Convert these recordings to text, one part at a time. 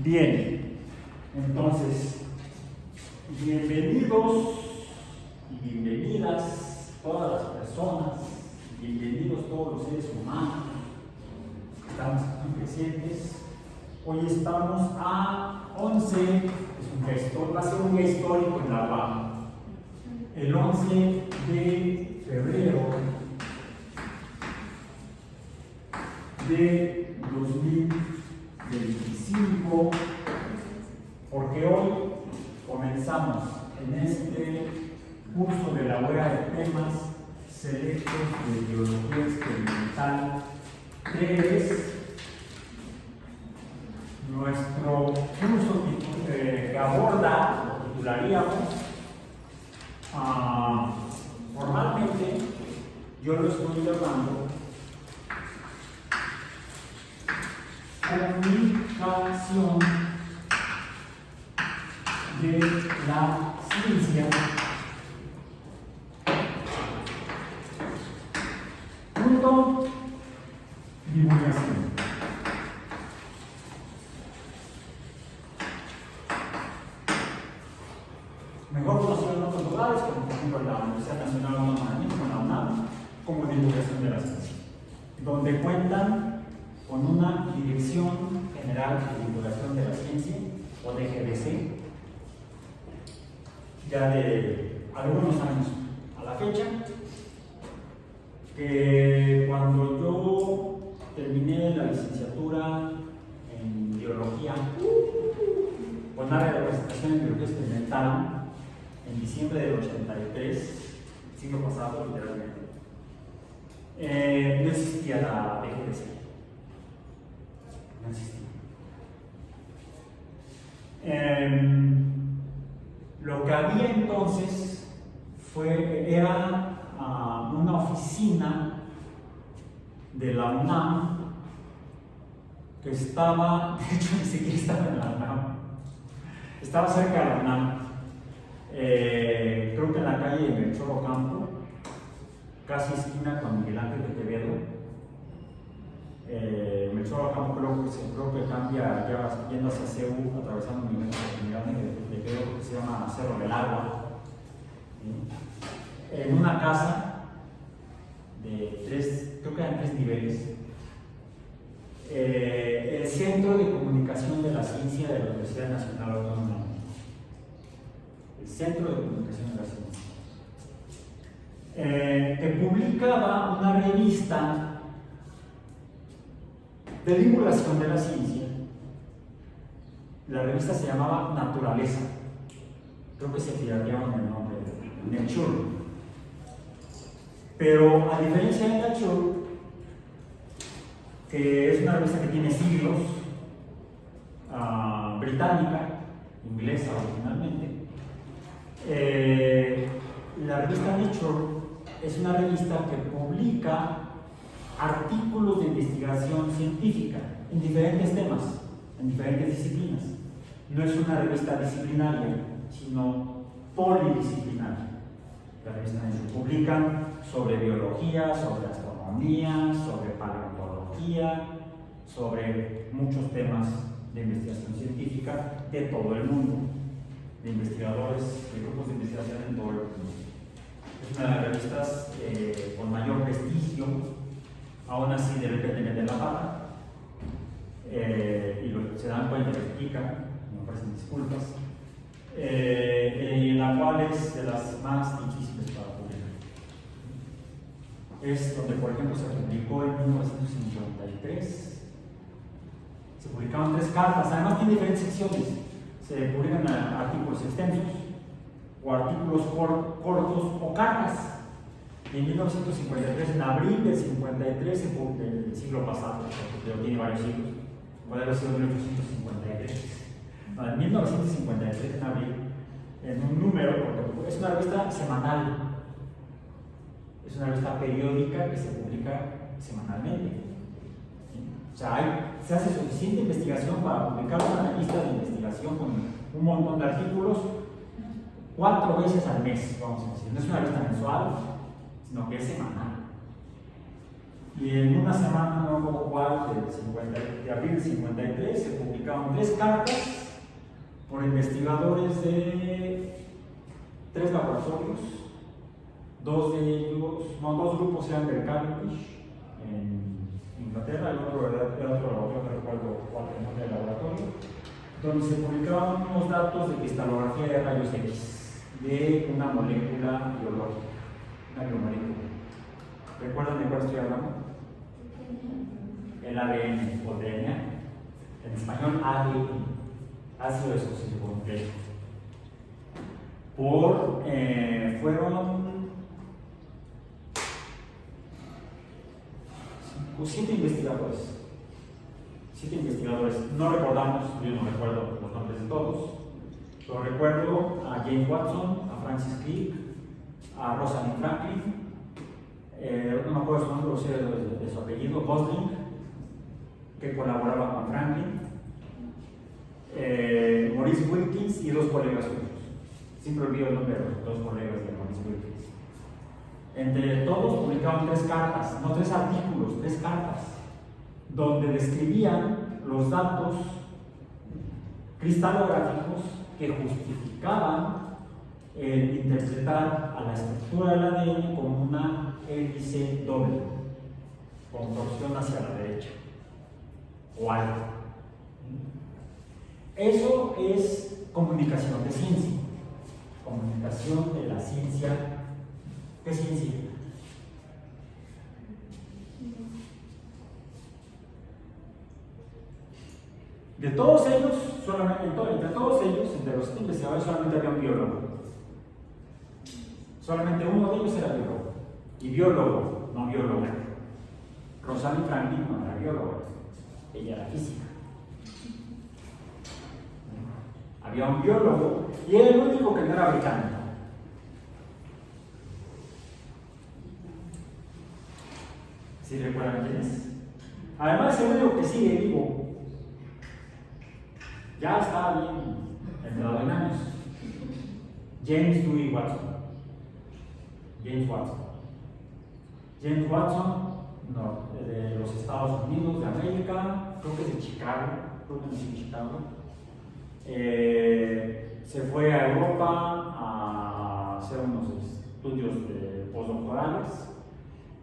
Bien, entonces, bienvenidos y bienvenidas todas las personas, bienvenidos todos los seres humanos que estamos aquí presentes. Hoy estamos a 11, va a ser un día histórico en la UAM, el 11 de febrero de 2025, porque hoy comenzamos en este curso de la web de temas selectos de biología experimental 3, nuestro curso que aborda, lo titularíamos, formalmente yo lo estoy llamando comunicación de la ciencia punto divulgación. Mejor conocido en otros lugares, como por ejemplo la Universidad Nacional Autónoma de México, la UNAM, como divulgación de la ciencia, donde cuentan con una Dirección General de Divulgación de la Ciencia, o DGDC, ya de algunos años a la fecha, que cuando yo terminé la licenciatura en biología, con área de representación en biología experimental, en diciembre del 83, siglo pasado literalmente, no existía la DGDC. No existía. Lo que había entonces era una oficina de la UNAM que estaba, de hecho ni siquiera estaba en la UNAM, estaba cerca de la UNAM, creo que en la calle de Melchor Ocampo, casi esquina con Miguel Ángel de Quevedo. Melchor Ocampo creo que cambia ya yendo hacia CEU, atravesando Miguel Ángel de Quevedo, que se llama Cerro del Agua, en una casa de creo que eran 3 niveles, el Centro de Comunicación de la Ciencia de la Universidad Nacional Autónoma de México. El Centro de Comunicación de la Ciencia, que publicaba una revista de divulgación de la ciencia. La revista se llamaba Naturaleza, creo que se tirarían el nombre de Nature, pero a diferencia de Nature, que es una revista que tiene siglos, británica, inglesa originalmente, la revista Nature es una revista que publica artículos de investigación científica en diferentes temas, en diferentes disciplinas. No es una revista disciplinaria, sino polidisciplinaria. La revista Nature publica sobre biología, sobre astronomía, sobre paleontología, sobre muchos temas de investigación científica de todo el mundo, de investigadores, de grupos de investigación en todo el mundo. Es una de las revistas con mayor prestigio. Aún así depende de la barra, y se dan cuenta que explican, me ofrecen disculpas, en la cual es de las más difíciles para publicar. Es donde, por ejemplo, se publicó en 1953, se publicaron 3 cartas, además tiene diferentes secciones, se publican artículos extensos, o artículos cortos, o cartas. En 1953, en abril del 53, del siglo pasado, pero tiene varios siglos, puede haber sido 1853. En 1953, en abril, en un número, porque es una revista semanal, es una revista periódica que se publica semanalmente. O sea, se hace suficiente investigación para publicar una revista de investigación con un montón de artículos 4 veces al mes, vamos a decir. No es una revista mensual, sino que es semanal. Y en una semana, no recuerdo cuál, de abril del 53, se publicaron 3 cartas por investigadores de 3 laboratorios. 2 de ellos, no, 2 grupos eran del Cavendish en Inglaterra, el otro era otro laboratorio, no recuerdo cuál era el laboratorio, donde se publicaban unos datos de cristalografía de rayos X de una molécula biológica, una biomolécula. ¿Recuerdan de cuál estoy hablando? El ADN o DNA, en español ADN, ácido desoxirribonucleico. Fueron 7 investigadores. 7 investigadores. No recordamos, yo no recuerdo los nombres de todos, pero recuerdo a James Watson, a Francis Crick, a Rosalind Franklin, no me acuerdo su nombre, o sea, de su apellido, Gosling, que colaboraba con Franklin, Maurice Wilkins y 2 colegas suyos. Siempre olvido el nombre de los 2 colegas de Maurice Wilkins. Entre todos publicaron 3 cartas, no 3 artículos, 3 cartas, donde describían los datos cristalográficos que justificaban el interpretar a la estructura del ADN como una hélice doble, con torsión hacia la derecha o algo. Eso es comunicación de ciencia, comunicación de la ciencia. ¿Qué ciencia? De todos ellos, entre todos ellos, entre los investigadores, solamente había un biólogo. Solamente uno de ellos era biólogo. Y biólogo, no bióloga. Rosalind Franklin no era bióloga, ella era física. Había un biólogo y era el único que no era británico. ¿Sí recuerdan quién es? Además, el único que sigue vivo. Ya está bien entrado en años. James Dewey Watson. James Watson. James Watson, no, de los Estados Unidos de América, creo que es de Chicago, creo que nació en Chicago. Se fue a Europa a hacer unos estudios postdoctorales.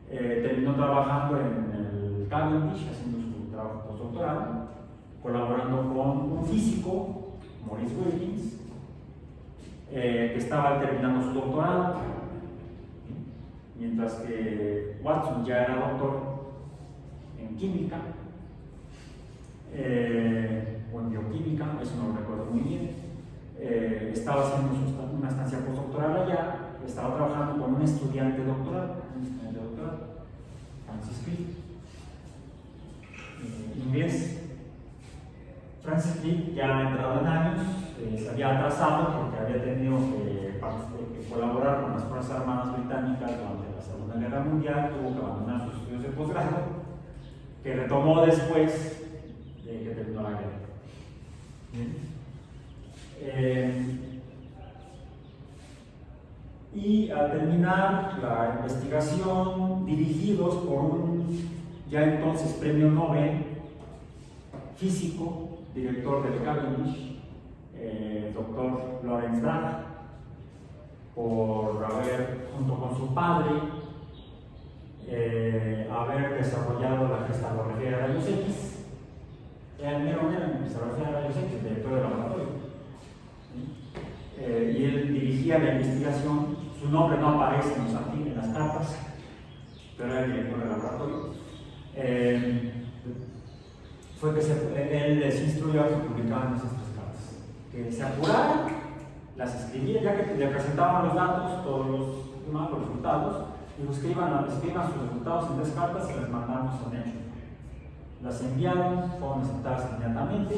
Terminó trabajando en el Cavendish, haciendo su trabajo postdoctoral, colaborando con un físico, Maurice Wilkins, que estaba terminando su doctorado, mientras que Watson ya era doctor en química o en bioquímica, eso no lo recuerdo muy bien. Estaba haciendo una estancia postdoctoral allá, estaba trabajando con un estudiante doctoral, Francis Crick, inglés. Francis Crick, ya entrado en años, se había atrasado porque había tenido que colaborar con las Fuerzas Armadas Británicas durante la Segunda Guerra Mundial, tuvo que abandonar sus estudios de posgrado, que retomó después de que terminó la guerra. Y al terminar la investigación, dirigidos por un ya entonces premio Nobel físico, director del Cavendish, doctor Lawrence Bragg, por haber, junto con su padre, haber desarrollado la cristalografía de rayos X. Era el mero en cristalografía de rayos X, director del laboratorio. Y él dirigía la investigación. Su nombre no aparece en las cartas, pero era el director del laboratorio. Fue que él les instruyó a que publicaran esas 3 cartas, que se apuraran, las escribían, ya que le presentaban los datos, todos los resultados, y escriban sus resultados en 3 cartas y las mandamos a Nature. Las enviaron, fueron aceptadas inmediatamente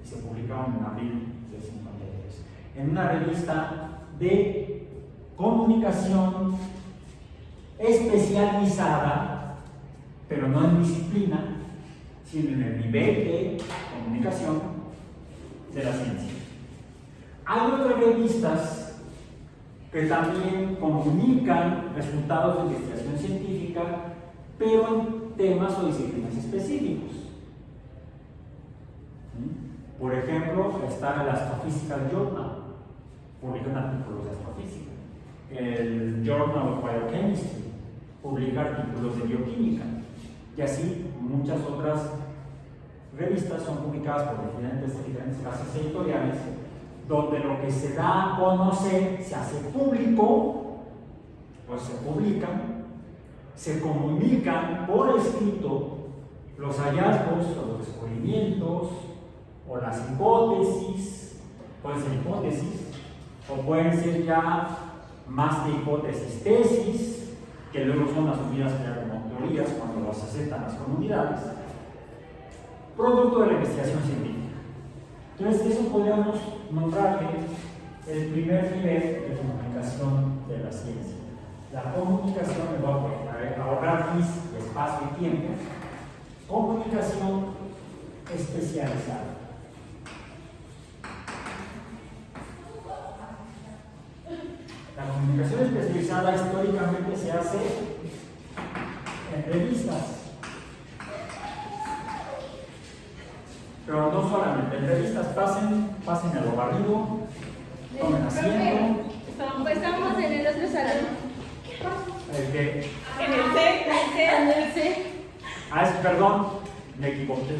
y se publicaron en abril del 53 en una revista de comunicación especializada, pero no en disciplina, sino en el nivel de comunicación de la ciencia. Hay otras revistas que también comunican resultados de investigación científica, pero temas o disciplinas específicos. Por ejemplo, está el Astrophysical Journal, publican artículos de astrofísica. El Journal of Biochemistry publica artículos de bioquímica. Y así muchas otras revistas son publicadas por diferentes casas editoriales, donde lo que se da a conocer se hace público, pues se publican, se comunican por escrito los hallazgos o los descubrimientos o las hipótesis, pueden ser hipótesis o pueden ser ya más de hipótesis tesis, que luego son asumidas ya como teorías cuando las aceptan las comunidades, producto de la investigación científica. Entonces, eso podríamos nombrarle el primer nivel de comunicación de la ciencia. La comunicación, me voy a ahorrar mis espacio y tiempo, comunicación especializada. La comunicación especializada históricamente se hace en revistas, pero no solamente en revistas. Pasen a lo barrido, tomen asiento. Estamos en el otro salón. ¿El qué? En el C. Perdón, me equivoqué.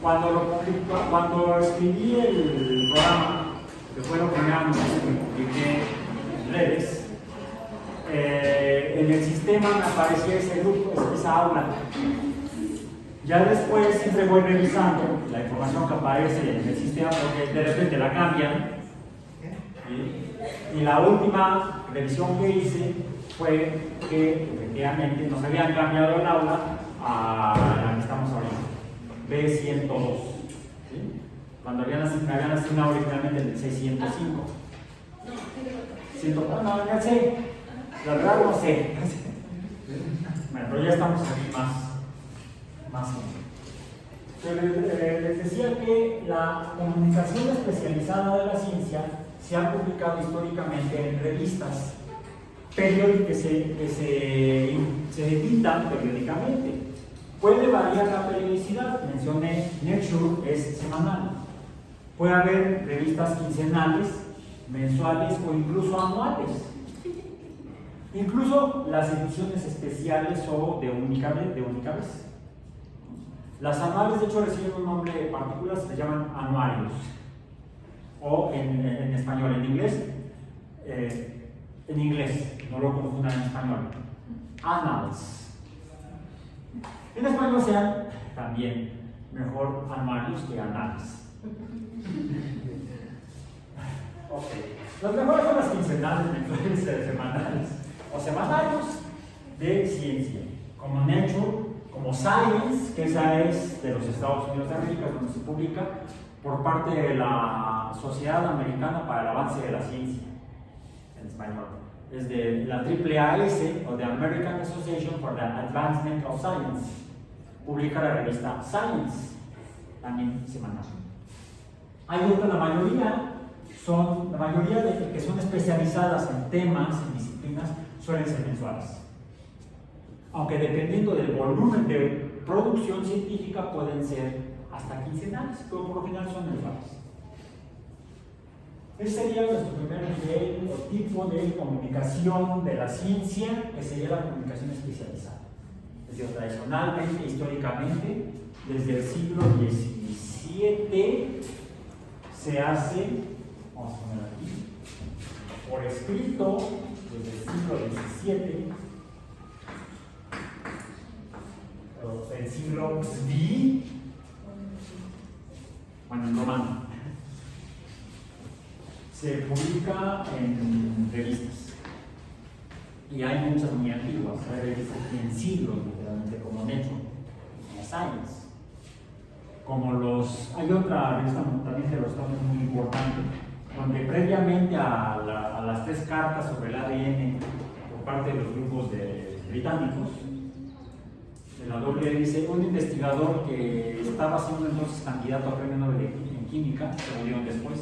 Cuando escribí el programa, que fue lo primero que publiqué en redes, en el sistema me aparecía ese grupo, esa aula. Ya después siempre voy revisando la información que aparece en el sistema porque de repente la cambian. Y la última revisión que hice fue que efectivamente nos habían cambiado el aula a la que estamos ahorita, B102. ¿Sí? Cuando me habían asignado originalmente el 605. No, ya sé. La verdad no sé. Bueno, pero ya estamos aquí más o menos. Pero les decía que la comunicación especializada de la ciencia se ha publicado históricamente en revistas que se editan periódicamente. Puede variar la periodicidad, mencioné Nature es semanal. Puede haber revistas quincenales, mensuales o incluso anuales. Incluso las ediciones especiales o de única vez. Las anuales, de hecho, reciben un nombre particular, se llaman anuarios. O en español, en inglés, no lo confundan en español. Annals. En español sean también mejor anuarios que anales. Okay. Los mejores son las quincenales, mensuales, semanales o semanarios de ciencia, como Nature, como Science, que esa es de los Estados Unidos de América, donde se publica por parte de la Sociedad Americana para el Avance de la Ciencia, en español. Es de la AAAS, o de American Association for the Advancement of Science. Publica la revista Science, también semanal. Hay otra, la mayoría de que son especializadas en temas, en disciplinas, suelen ser mensuales. Aunque dependiendo del volumen de producción científica pueden ser hasta quincenales, pero por lo general son mensuales. Ese sería nuestro primer nivel o tipo de comunicación de la ciencia, que sería la comunicación especializada. Es decir, tradicionalmente, históricamente, desde el siglo XVII se hace, vamos a poner aquí, por escrito, desde el siglo XVII, el siglo XVI, bueno, en romano, se publica en revistas. Y hay muchas muy antiguas, hay revistas en siglos, literalmente, como Nature, como Science, hay otra revista también de los Estados Unidos muy importante, donde previamente a las 3 cartas sobre el ADN por parte de los grupos británicos, de la doble dice, un investigador que estaba siendo entonces candidato a premio Nobel en química, se lo dieron después,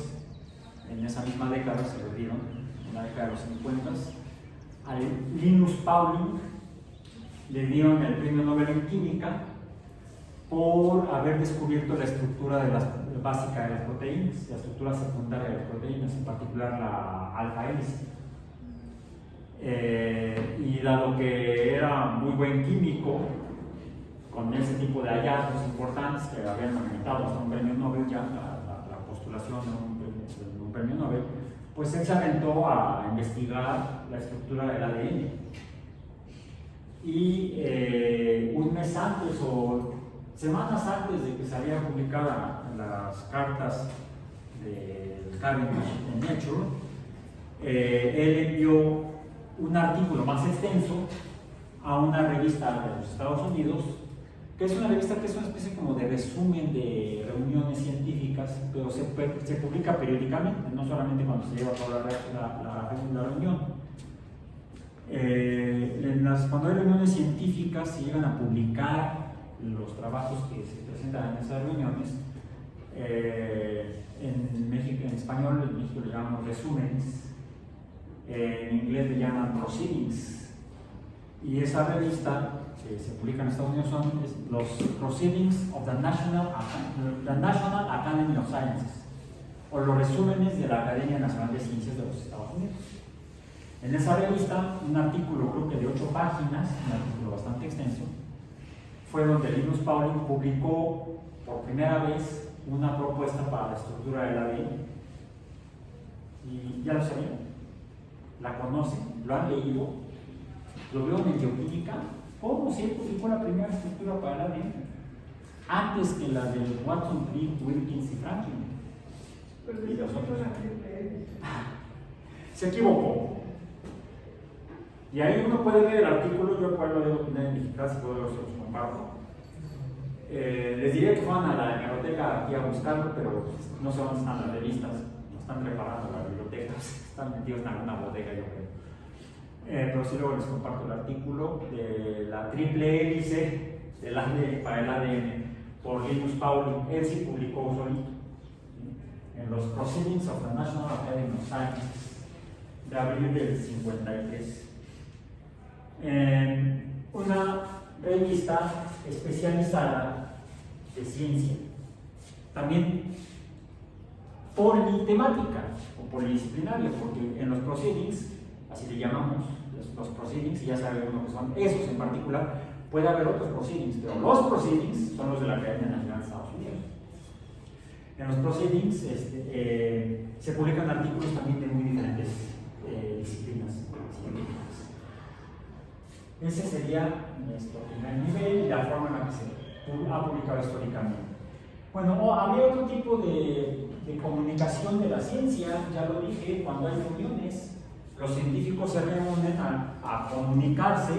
en esa misma década se lo dieron, en la década de los 50, al Linus Pauling, le dieron el premio Nobel en Química por haber descubierto la estructura básica de las proteínas, la estructura secundaria de las proteínas, en particular la alfa hélice. Y dado que era muy buen químico, con ese tipo de hallazgos importantes que habían aumentado hasta un premio Nobel, ya la postulación de un premio Nobel, pues él se aventó a investigar la estructura del ADN. Y un mes antes o semanas antes de que saliera publicada las cartas de Cavendish en Nature, él envió un artículo más extenso a una revista de los Estados Unidos, que es una revista que es una especie como de resumen de reuniones científicas, pero se publica periódicamente, no solamente cuando se lleva a cabo la reunión. Cuando hay reuniones científicas se llegan a publicar los trabajos que se presentan en esas reuniones. En México, en español, en México le llamamos resúmenes, en inglés le llaman proceedings, y esa revista que se publica en Estados Unidos son los Proceedings of the National Academy of Sciences, o los resúmenes de la Academia Nacional de Ciencias de los Estados Unidos. En esa revista, un artículo, creo que de 8 páginas, un artículo bastante extenso, fue donde Linus Pauling publicó por primera vez una propuesta para la estructura del ADN. Y ya lo sabían, la conocen, lo han leído, lo vieron en bioquímica. ¿Cómo se publicó la primera estructura para el ADN? Antes que la de Watson, Crick, Wilkins y Franklin. Y los otros. Se equivocó. Y ahí uno puede ver el artículo, yo cual lo debo tener en digital, si puedo se los comparto. Les diría que fueran a la biblioteca aquí a buscarlo, pero no sé dónde están las revistas, no están preparando las bibliotecas, están metidos en alguna bodega, yo creo. Pero sí, luego les comparto el artículo de la triple hélice del ADN, para el ADN por Linus Pauling. Él sí publicó solito en los Proceedings of the National Academy of Sciences de abril del 53. Una revista especializada de ciencia, también politemática o polidisciplinaria, porque en los proceedings, así le llamamos, los proceedings, y ya saben uno que son esos en particular, puede haber otros proceedings, pero los proceedings son los de la Academia Nacional de Estados Unidos. En los proceedings se publican artículos también de muy diferentes disciplinas científicas. Ese sería nuestro primer nivel y la forma en la que se ha publicado históricamente. Bueno, había otro tipo de comunicación de la ciencia, ya lo dije, cuando hay reuniones, los científicos se reúnen a comunicarse,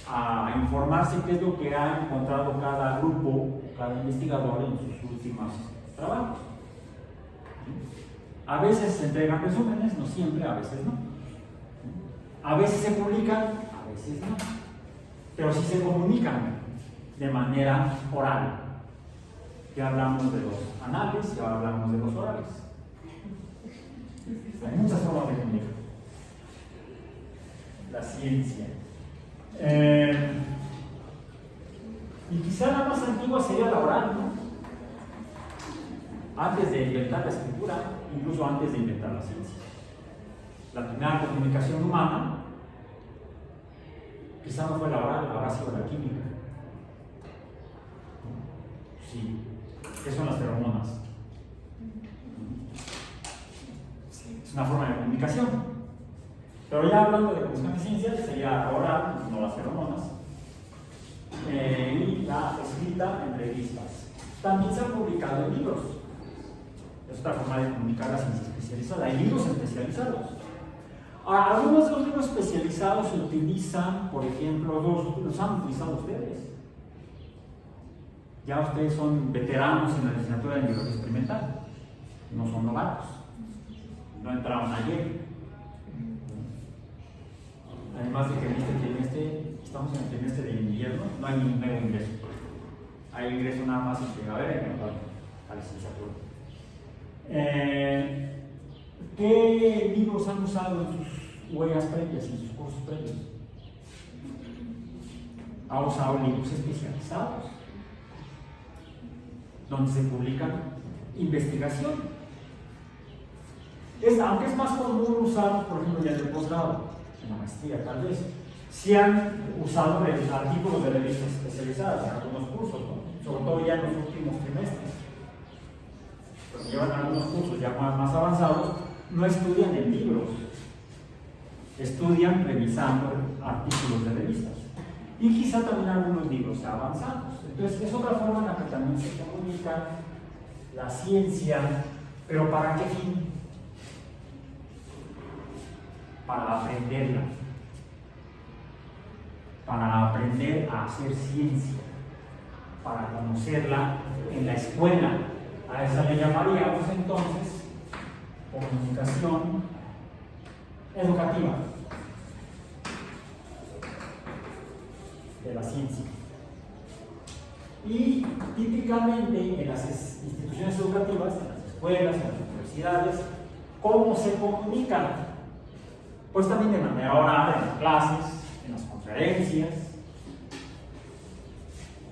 a informarse qué es lo que ha encontrado cada grupo, cada investigador en sus últimos trabajos. A veces se entregan resúmenes, no siempre, a veces no. A veces se publican, a veces no. Pero sí se comunican de manera oral. Ya hablamos de los anales, ya hablamos de los orales. Hay muchas formas de comunicar. La ciencia. Y quizá la más antigua sería la oral, ¿no? Antes de inventar la escritura, incluso antes de inventar la ciencia. La primera comunicación humana quizá no fue la oral, habrá sido la química. Sí. ¿Qué son las feromonas? Es una forma de comunicación. Pero ya hablando de comunicación de ciencia, sería oral, no las feromonas, y la escrita en revistas. También se han publicado en libros. Es otra forma de comunicar la ciencia especializada. Hay libros especializados. Ahora, algunos de los libros especializados se utilizan, por ejemplo, los han utilizado ustedes. Ya ustedes son veteranos en la licenciatura de biología experimental, no son novatos, no entraron ayer. Además de que en este trimestre, estamos en el trimestre de invierno, no hay ningún nuevo ingreso. Hay ingreso nada más en primavera y en la licenciatura. ¿Qué libros han usado en sus huellas previas, en sus cursos previos? ha usado libros especializados, donde se publican investigación. Aunque es más común usar, por ejemplo, ya en el posgrado, en la maestría tal vez, sí han usado artículos de revistas especializadas en algunos cursos, ¿no? Sobre todo ya en los últimos trimestres. Porque llevan algunos cursos ya más avanzados, no estudian en libros, estudian revisando artículos de revistas. Y quizá también algunos libros avanzados. Entonces, es otra forma en la que también se comunica la ciencia, pero ¿para qué fin? Para aprenderla, para aprender a hacer ciencia, para conocerla en la escuela. A esa le llamaríamos entonces comunicación educativa de la ciencia. Y típicamente en las instituciones educativas, en las escuelas, en las universidades, ¿cómo se comunican? Pues también de manera oral, en las clases, en las conferencias,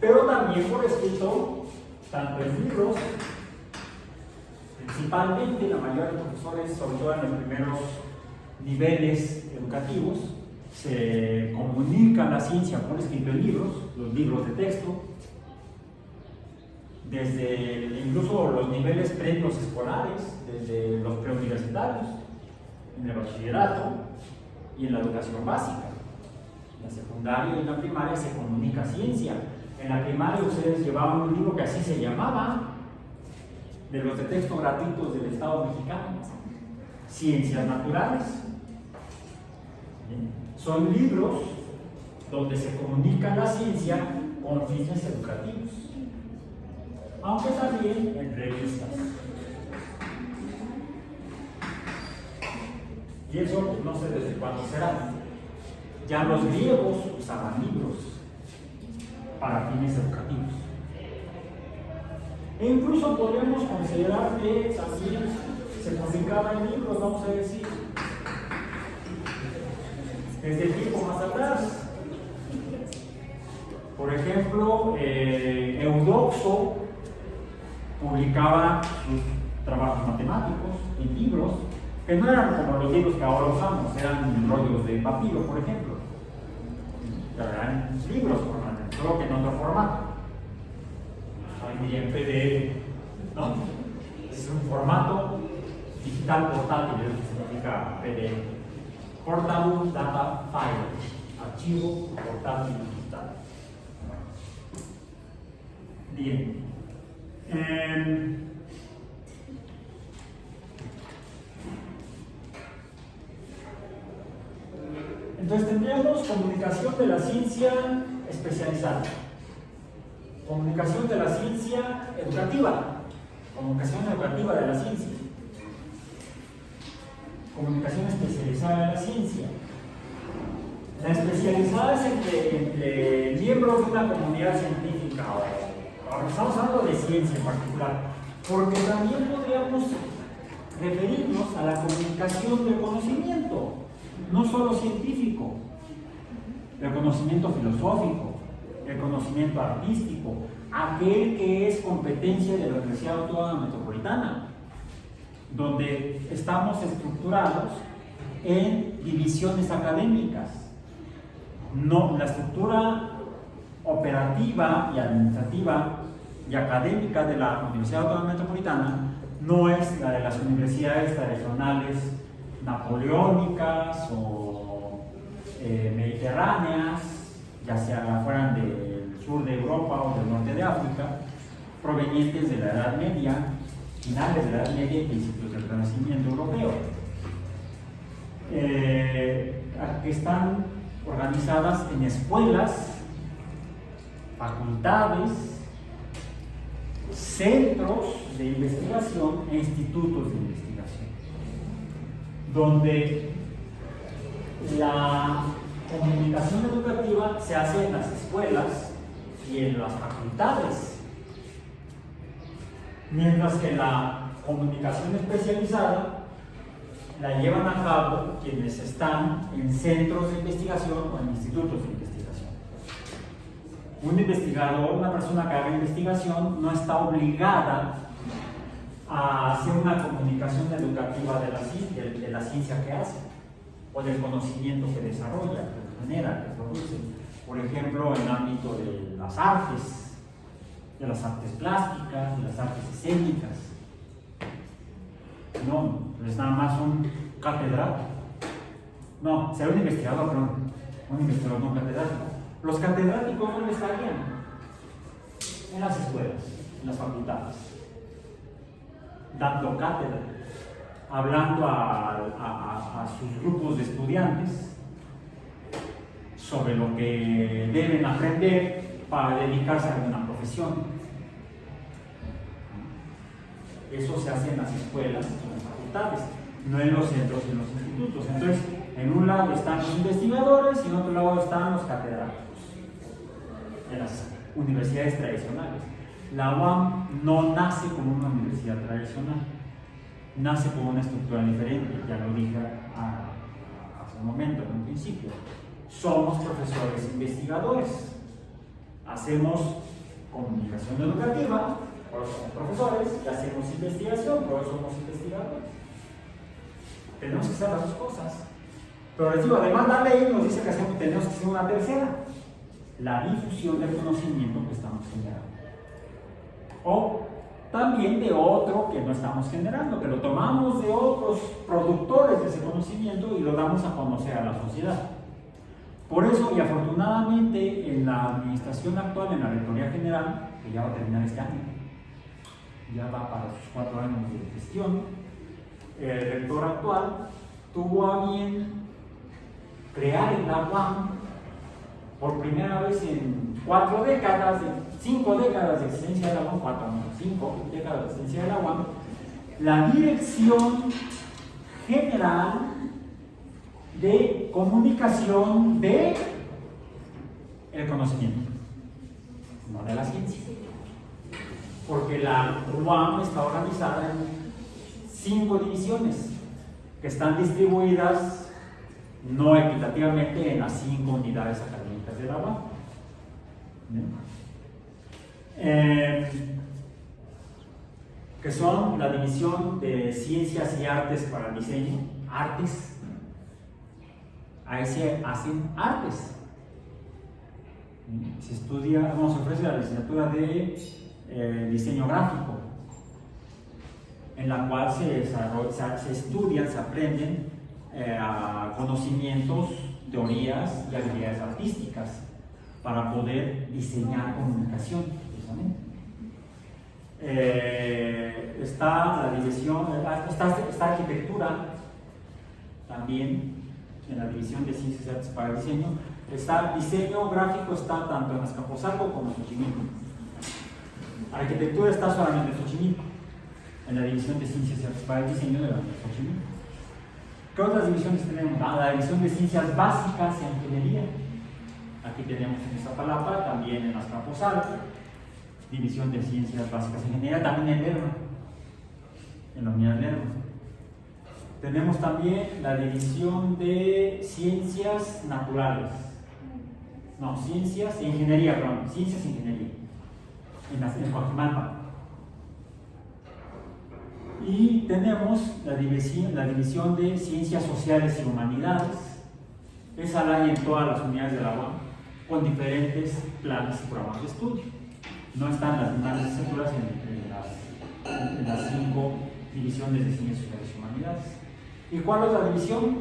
pero también por escrito, tanto en libros, principalmente la mayoría de los profesores, sobre todo en los primeros niveles educativos, se comunica la ciencia por escrito en libros, los libros de texto, desde incluso los niveles previos escolares, desde los preuniversitarios, en el bachillerato y en la educación básica. En la secundaria y en la primaria se comunica ciencia. En la primaria ustedes llevaban un libro que así se llamaba, de los de texto gratuitos del Estado mexicano, Ciencias Naturales. Son libros donde se comunica la ciencia con fines educativos, aunque también en revistas. Y eso pues, no sé desde cuándo será. Ya los griegos usaban libros para fines educativos. E incluso podríamos considerar que también se publicaba en libros, vamos a decir, desde el tiempo más atrás. Por ejemplo, Eudoxo publicaba sus trabajos matemáticos en libros, que no eran como los libros que ahora usamos, eran rollos de papiro, por ejemplo. Eran libros, solo que en otro formato. Ahí en PDF, ¿no? Es un formato digital portátil, eso significa PDF. Portable Data File, archivo portátil digital. Bien. Entonces tendríamos comunicación de la ciencia especializada, comunicación de la ciencia educativa, comunicación educativa de la ciencia, comunicación especializada de la ciencia. La especializada es entre miembros de una comunidad científica, o estamos hablando de ciencia en particular, porque también podríamos referirnos a la comunicación del conocimiento, no solo científico, el conocimiento filosófico, el conocimiento artístico, aquel que es competencia de la Universidad Autónoma Metropolitana, donde estamos estructurados en divisiones académicas. No, la estructura operativa y administrativa y académica de la Universidad Autónoma Metropolitana no es la de las universidades tradicionales napoleónicas o mediterráneas, ya sea fueran del sur de Europa o del norte de África, provenientes de la Edad Media, finales de la Edad Media y principios del Renacimiento europeo, que están organizadas en escuelas, facultades, centros de investigación e institutos de investigación, donde la comunicación educativa se hace en las escuelas y en las facultades, mientras que la comunicación especializada la llevan a cabo quienes están en centros de investigación o en institutos de investigación. Un investigador, una persona que haga investigación, no está obligada a hacer una comunicación educativa de la ciencia que hace o del conocimiento que desarrolla, que genera, que produce. Por ejemplo, en el ámbito de las artes plásticas, de las artes escénicas. No, pues nada más un catedrático. No, será un investigador, perdón. Un investigador, no catedrático. Los catedráticos, ¿dónde estarían? En las escuelas, en las facultades, dando cátedra, hablando a sus grupos de estudiantes sobre lo que deben aprender para dedicarse a alguna profesión. Eso se hace en las escuelas, en las facultades, no en los centros y en los institutos. Entonces, en un lado están los investigadores y en otro lado están los catedráticos en las universidades tradicionales. La UAM no nace como una universidad tradicional, nace con una estructura diferente, ya lo dije hace un momento, en un principio. Somos profesores investigadores, hacemos comunicación educativa, por eso somos profesores, y hacemos investigación, por eso somos investigadores. Tenemos que hacer las dos cosas. Pero les digo, además la ley nos dice que tenemos que hacer una tercera: la difusión del conocimiento que estamos generando. O también de otro que no estamos generando, que lo tomamos de otros productores de ese conocimiento y lo damos a conocer a la sociedad. Por eso, y afortunadamente, en la administración actual, en la Rectoría General, que ya va a terminar este año, ya va para sus 4 años de gestión, el rector actual tuvo a bien crear en la UAM, por primera vez en 5 décadas de existencia de la UAM, 5 décadas de existencia de la UAM, la Dirección General de Comunicación de el Conocimiento, no de la ciencia, porque la UAM está organizada en 5 divisiones que están distribuidas no equitativamente en las 5 unidades académicas de la UAM. Que son la división de Ciencias y Artes para el Diseño, artes. Ahí se hacen artes. Se estudia, se ofrece la licenciatura de diseño gráfico, en la cual se estudian, se aprenden conocimientos, teorías y habilidades artísticas para poder diseñar comunicación, precisamente. Está la división, está arquitectura también en la división de Ciencias y Artes para el Diseño. Está diseño gráfico, está tanto en Azcapotzalco como en Xochimilco. Arquitectura está solamente en Xochimilco, en la división de Ciencias y Artes para el Diseño de la Xochimilco. ¿Qué otras divisiones tenemos? La división de Ciencias Básicas e Ingeniería. Aquí tenemos en Iztapalapa, también en Azcapotzalco. División de Ciencias Básicas e Ingeniería, también en Lerma, en la unidad de Lerma. Tenemos también la división de Ciencias Naturales. No, Ciencias e Ingeniería, perdón, Ciencias e Ingeniería, en Coajimalpa. Y tenemos la división de Ciencias Sociales y Humanidades. Esa la hay en todas las unidades de la UAM, con diferentes planes y programas de estudio. No están las mismas licenciaturas en las 5 divisiones de Ciencias Sociales y Humanidades. ¿Y cuál es la división?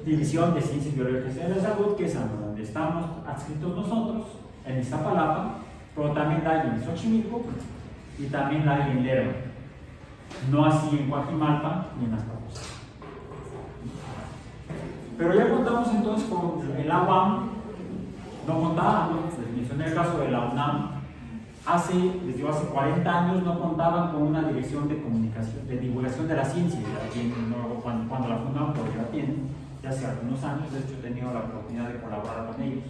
División de Ciencias Biológicas y de la Salud, que es donde estamos adscritos nosotros, en Iztapalapa, pero también la hay en Xochimilco y también la hay en Lerma. No así en Coajimalpa ni en Azcapotzalco. Pero ya contamos entonces con el UAM, no contábamos, les mencioné el caso de la UNAM, desde hace 40 años no contaban con una dirección de comunicación, de divulgación de la ciencia, ya tienen, ¿no? cuando la fundaron, porque la tienen, ya hace algunos años. De hecho he tenido la oportunidad de colaborar con ellos,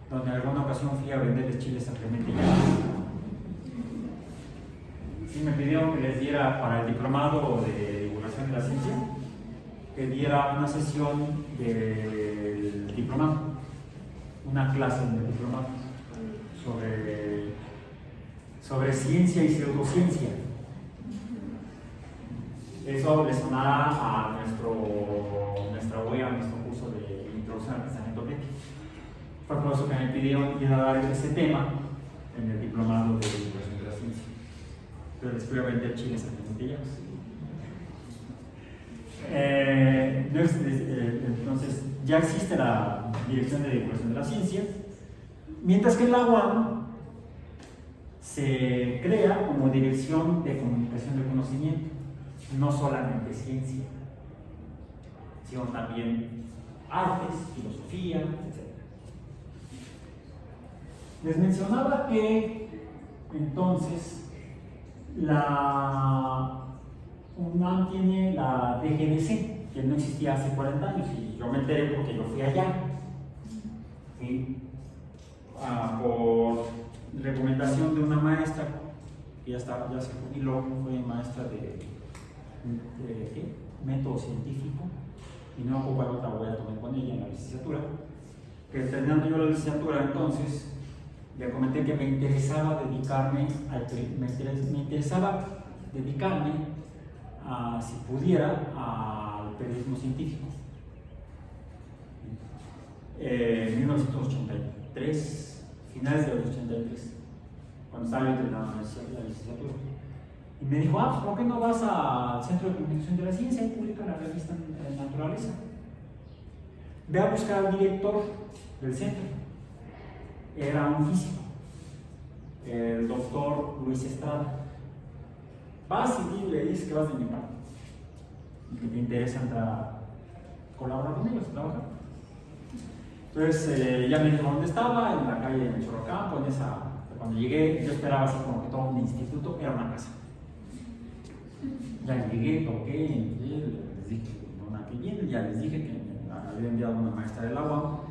donde en alguna ocasión fui a venderles chiles a Clemente ya. Sí me pidieron que les diera para el diplomado de divulgación de la ciencia, que diera una sesión del diplomado, una clase en el diplomado sobre ciencia y pseudociencia. Eso le sonará a nuestra web, a nuestro curso de introducción al pensamiento crítico. Fue por eso que me pidieron ir a dar ese tema en el diplomado de divulgación de la ciencia. Pero les fui a vender chiles a Montellanos. Entonces, ya existe la Dirección de Divulgación de la Ciencia, mientras que la UAM se crea como Dirección de Comunicación del Conocimiento, no solamente ciencia, sino también artes, filosofía, etc. Les mencionaba que entonces la UNAM tiene la DGDC, que no existía hace 40 años, y yo me enteré porque yo fui allá. ¿Sí? Por recomendación de una maestra que ya se jubiló, fue maestra de ¿qué? Método científico, y no ocupa otra, voy a tomar con ella en la licenciatura. Que terminando yo la licenciatura, entonces le comenté que me interesaba dedicarme si pudiera, al periodismo científico. En 1983, finales de los 83, cuando estaba yo terminando la licenciatura. Y me dijo, pues ¿por qué no vas al Centro de Comunicación de la Ciencia y publica la revista Naturaleza? Ve a buscar al director del centro. Era un físico, el doctor Luis Estrada. Vas y le dices que vas de mi parte y que te interesa entrar a colaborar con ellos, trabajar. Entonces ya me dijo dónde estaba, en la calle de Chorrocampo. Cuando llegué, yo esperaba así como que todo un instituto, era una casa. Ya llegué, toqué, les dije que viene, ya les dije que me había enviado una maestra del agua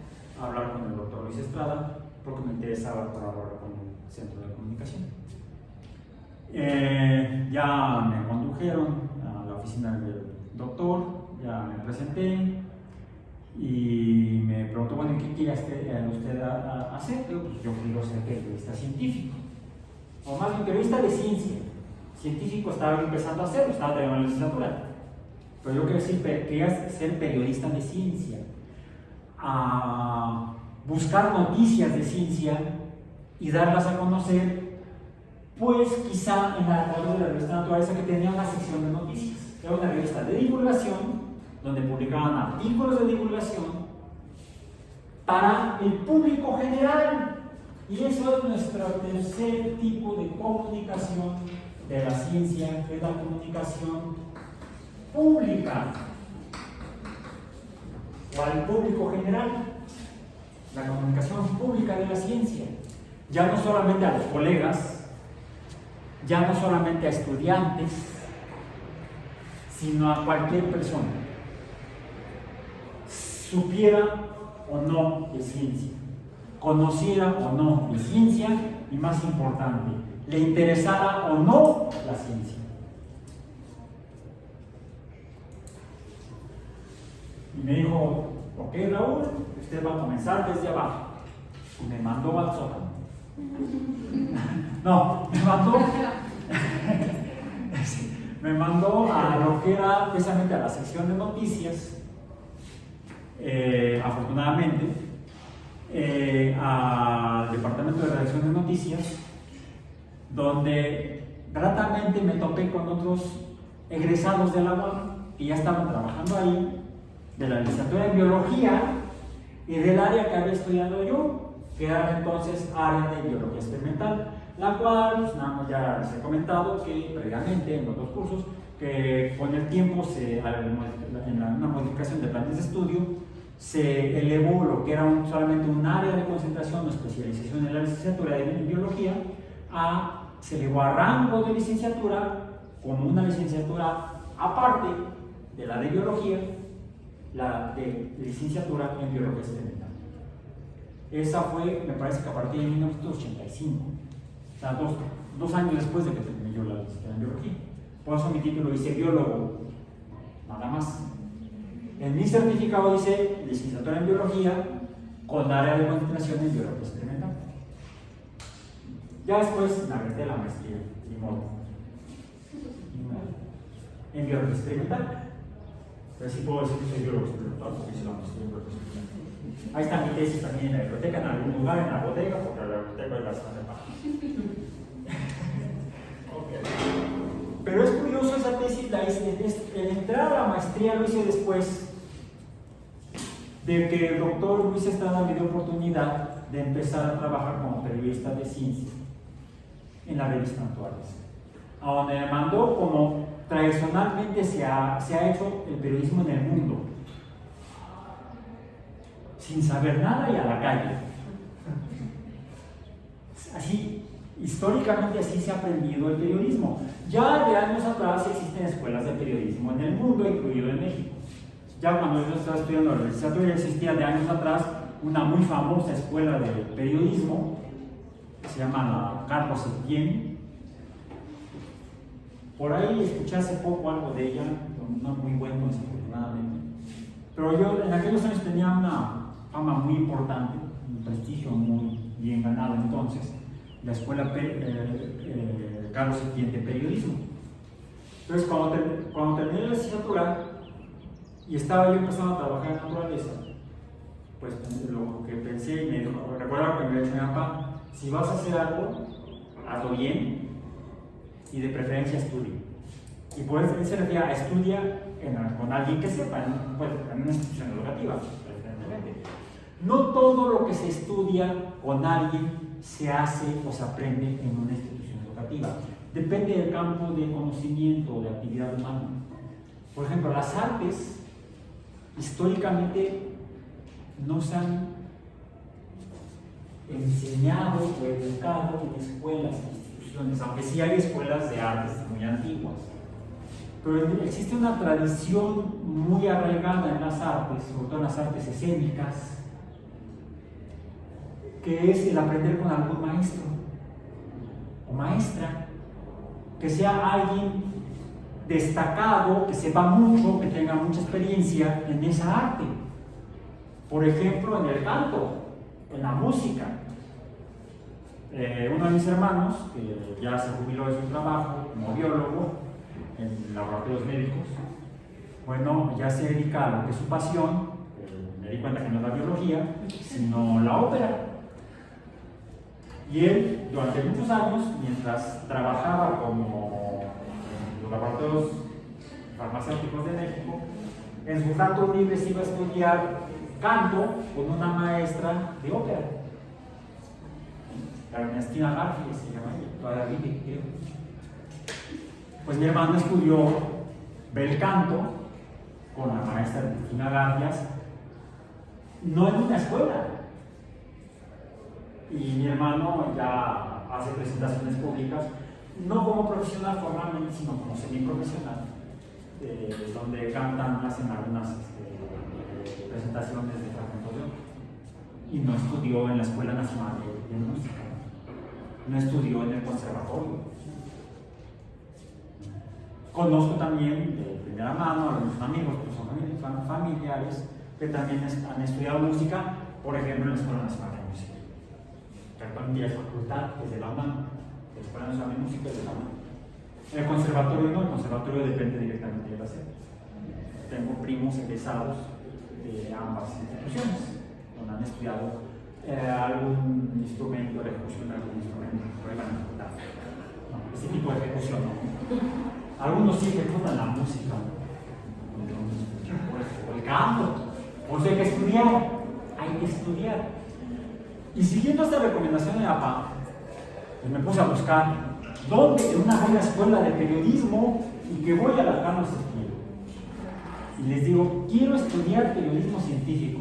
a hablar con el doctor Luis Estrada porque me interesaba colaborar con el Centro de Comunicación. Ya me condujeron a la oficina del doctor, ya me presenté y me preguntó, bueno, ¿qué quiere usted hacer? Pues yo quiero ser periodista científico, o más bien periodista de ciencia. Científico estaba empezando a hacerlo, estaba teniendo la licenciatura, pero yo quería ser periodista de ciencia, a buscar noticias de ciencia y darlas a conocer, pues quizá en la de la revista Naturaleza, que tenía una sección de noticias. Era una revista de divulgación donde publicaban artículos de divulgación para el público general, y eso es nuestro tercer tipo de comunicación de la ciencia, que es la comunicación pública o al público general, la comunicación pública de la ciencia, ya no solamente a los colegas, ya no solamente a estudiantes, sino a cualquier persona, supiera o no de ciencia, conociera o no de ciencia, y más importante, le interesara o no la ciencia. Y me dijo, ok Raúl, usted va a comenzar desde abajo. Y me mandó al sótano. No, me mandó a lo que era precisamente a la sección de noticias, afortunadamente, al departamento de redacción de noticias, donde gratamente me topé con otros egresados de la UAM que ya estaban trabajando ahí, de la licenciatura en biología y del área que había estudiado yo, que era entonces área de biología experimental, la cual, pues, nada más ya les he comentado que previamente en otros cursos, que con el tiempo, en una modificación de planes de estudio, se elevó lo que era solamente un área de concentración o especialización en la licenciatura en biología, se elevó a rango de licenciatura como una licenciatura aparte de la de biología, la de licenciatura en biología experimental. Esa fue, me parece que a partir de 1985, o sea, dos años después de que terminé yo la licenciatura en biología. Por eso mi título dice biólogo, nada más. En mi certificado dice licenciatura en biología con área de concentración en biología experimental. Ya después me aventé la maestría, ni modo. En biología experimental. Pero sí puedo decir que soy biólogo experimental porque hice la maestría en biología experimental. Ahí está mi tesis también en la biblioteca, en algún lugar, en la bodega, porque la biblioteca es bastante baja. Pero es curioso, esa tesis la hice, el entrar a la maestría lo hice después de que el doctor Luis Estrada me dio oportunidad de empezar a trabajar como periodista de ciencia en la revista Naturaleza, a donde me mandó como tradicionalmente se ha hecho el periodismo en el mundo, sin saber nada y a la calle. Así, históricamente así se ha aprendido el periodismo. Ya de años atrás existen escuelas de periodismo en el mundo, incluido en México. Ya cuando yo estaba estudiando la licenciatura ya existía de años atrás una muy famosa escuela de periodismo que se llama la Carlos Septién. Por ahí escuché hace poco algo de ella, no muy bueno desafortunadamente. Pero yo en aquellos años tenía una fama muy importante, un prestigio muy bien ganado entonces, la escuela Carlos Septién de periodismo. Entonces cuando terminé la licenciatura y estaba yo empezando a trabajar en Naturaleza, pues lo que pensé y me dijo, recuerda que me dijo mi papá, si vas a hacer algo, hazlo bien y de preferencia estudia. Y por eso se refiere a estudia con alguien que sepa, en una institución educativa, preferentemente. No todo lo que se estudia con alguien se hace o se aprende en una institución educativa. Depende del campo de conocimiento o de actividad humana. Por ejemplo, las artes históricamente no se han enseñado o educado en escuelas e instituciones, aunque sí hay escuelas de artes muy antiguas. Pero existe una tradición muy arraigada en las artes, sobre todo en las artes escénicas, que es el aprender con algún maestro o maestra, que sea alguien destacado, que sepa mucho, que tenga mucha experiencia en esa arte. Por ejemplo, en el canto, en la música. Uno de mis hermanos, que ya se jubiló de su trabajo como biólogo en laboratorios médicos, bueno, ya se dedica a lo que es su pasión, me di cuenta que no es la biología, sino la ópera. Y él, durante muchos años, mientras trabajaba como en los laboratorios farmacéuticos de México, en sus ratos libres iba a estudiar canto con una maestra de ópera, Ernestina Garfield se llama ella, todavía vive, creo. Pues mi hermano estudió bel canto con la maestra Ernestina Garfield, no en una escuela. Y mi hermano ya hace presentaciones públicas, no como profesional formalmente, sino como semiprofesional, donde cantan, hacen algunas presentaciones de fragmentos de ópera. Y no estudió en la Escuela Nacional de Música, no estudió en el conservatorio. Conozco también de primera mano a algunos amigos que son familiares que también han estudiado música, por ejemplo en la Escuela Nacional de Música. Actualmente ya es facultad, es de la UNAM, la Escuela Nacional de Música es de la UNAM. El conservatorio no, el conservatorio depende directamente de la SEP. Tengo primos egresados de ambas instituciones, donde han estudiado algún instrumento de ejecución, algún instrumento no, ese tipo de ejecución no. Algunos sí ejecutan la música, o el canto, o sea, hay que estudiar. Y siguiendo esta recomendación de mi papá, pues me puse a buscar dónde en una buena escuela de periodismo y que voy a la Carlos Septién. Y les digo, quiero estudiar periodismo científico.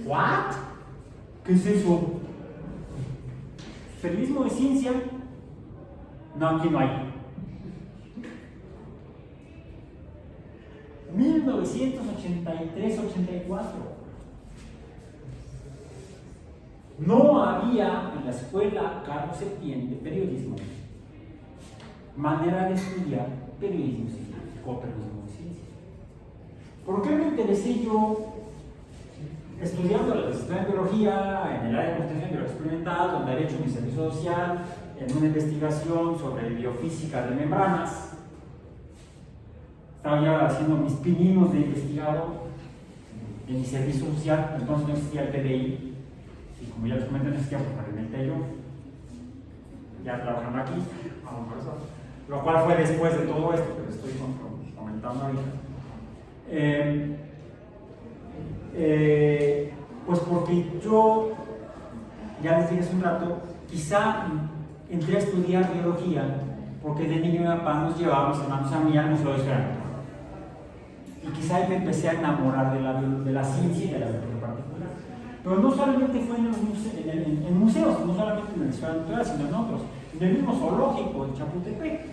¿What? ¿Qué es eso? ¿Periodismo de ciencia? No, aquí no hay. 1983-84. No había en la escuela Carlos Septién de periodismo manera de estudiar periodismo científico o periodismo de ciencia. ¿Por qué me interesé yo estudiando la disciplina de biología en el área de investigación bioexperimental, donde he hecho mi servicio social en una investigación sobre biofísica de membranas? Estaba ya haciendo mis pininos de investigador en mi servicio social, entonces no existía el PDI, y como ya les comenté, no existía por en el Tello, ya trabajando aquí, vamos por eso. Lo cual fue después de todo esto, pero estoy comentando ahorita. Pues porque yo, ya les dije hace un rato, quizá entré a estudiar biología porque de niño mi papá nos llevaba a mis hermanos a mí al Museo de Historia Natural. Y quizá ahí me empecé a enamorar de la ciencia y de la biología en particular. Pero no solamente fue en museos, no solamente en la Historia Natural, sino en otros. En el mismo zoológico, en Chapultepec,